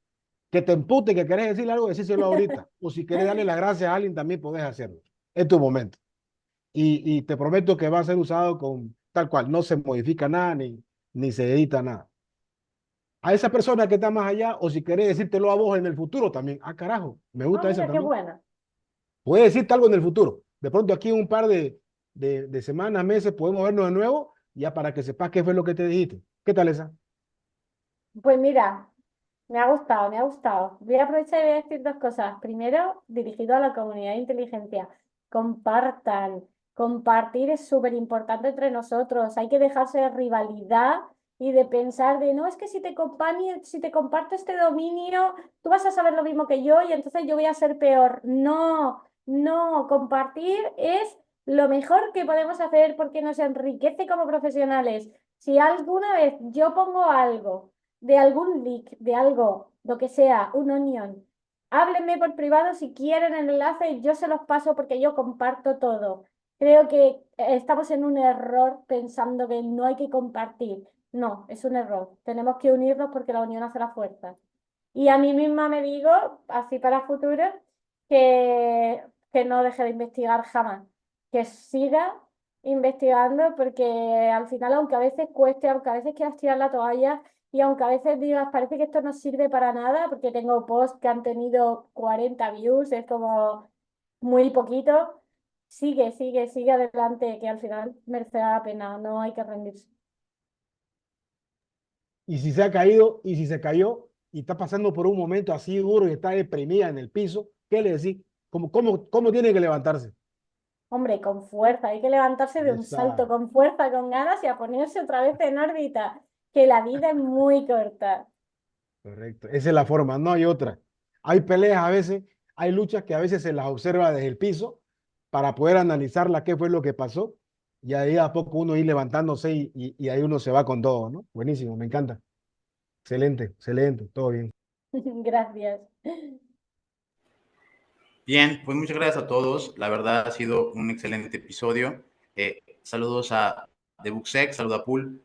que te empute, que querés decirle algo, decíselo ahorita. O si querés darle las gracias a alguien, también podés hacerlo. Es tu momento. Y te prometo que va a ser usado con tal cual. No se modifica nada ni se edita nada. A esa persona que está más allá, o si querés decírtelo a vos en el futuro también. Ah, carajo, me Ah, gusta esa mira, qué también. buena. Puede decirte algo en el futuro. De pronto aquí en un par de semanas, meses, podemos vernos de nuevo, ya para que sepas qué fue lo que te dijiste. ¿Qué tal esa? Pues mira, me ha gustado, me ha gustado. Voy a aprovechar y voy a decir dos cosas. Primero, dirigido a la comunidad de inteligencia. Compartan. Compartir es súper importante entre nosotros. Hay que dejarse de rivalidad y de pensar de, no, es que si te comparto este dominio, tú vas a saber lo mismo que yo y entonces yo voy a ser peor. No, no, compartir es lo mejor que podemos hacer porque nos enriquece como profesionales. Si alguna vez yo pongo algo de algún leak, de algo, lo que sea, un onion, háblenme por privado si quieren el enlace, yo se los paso porque yo comparto todo. Creo que estamos en un error pensando que no hay que compartir. No, es un error. Tenemos que unirnos porque la unión hace la fuerza. Y a mí misma me digo, así para futuro, que no deje de investigar jamás, que siga investigando porque al final, aunque a veces cueste, aunque a veces quieras tirar la toalla y aunque a veces digas, parece que esto no sirve para nada, porque tengo posts que han tenido 40 views, es como muy poquito, sigue, sigue, sigue adelante, que al final merece la pena, no hay que rendirse. Y si se ha caído, y si se cayó, y está pasando por un momento así duro y está deprimida en el piso, ¿qué le decís? ¿Cómo tiene que levantarse? Hombre, con fuerza, hay que levantarse de un salto, Esa, con fuerza, con ganas y a ponerse otra vez en órbita, que la vida es muy corta. correcto. Esa es la forma, no hay otra. Hay peleas a veces, hay luchas que a veces se las observa desde el piso para poder analizarla, qué fue lo que pasó, y ahí a poco uno ir levantándose y ahí uno se va con todo, ¿no? Buenísimo, me encanta. Excelente, excelente, todo bien. Gracias. Bien, pues muchas gracias a todos. La verdad ha sido un excelente episodio. Saludos a Debuxec, saludos a Pool,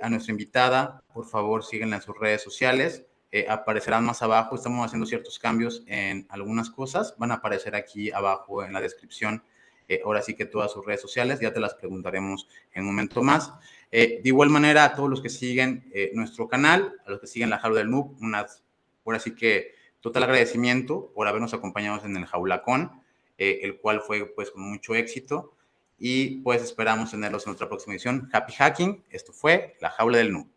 a nuestra invitada. Por favor, síguenla en sus redes sociales. Aparecerán más abajo. Estamos haciendo ciertos cambios en algunas cosas. Van a aparecer aquí abajo en la descripción. Ahora sí que todas sus redes sociales. Ya te las preguntaremos en un momento más. De igual manera, a todos los que siguen nuestro canal, a los que siguen la Jaula del Noob, ahora sí que total agradecimiento por habernos acompañado en el Jaulacón, el cual fue pues con mucho éxito y pues esperamos tenerlos en nuestra próxima edición. Happy Hacking, esto fue la Jaula del Noob.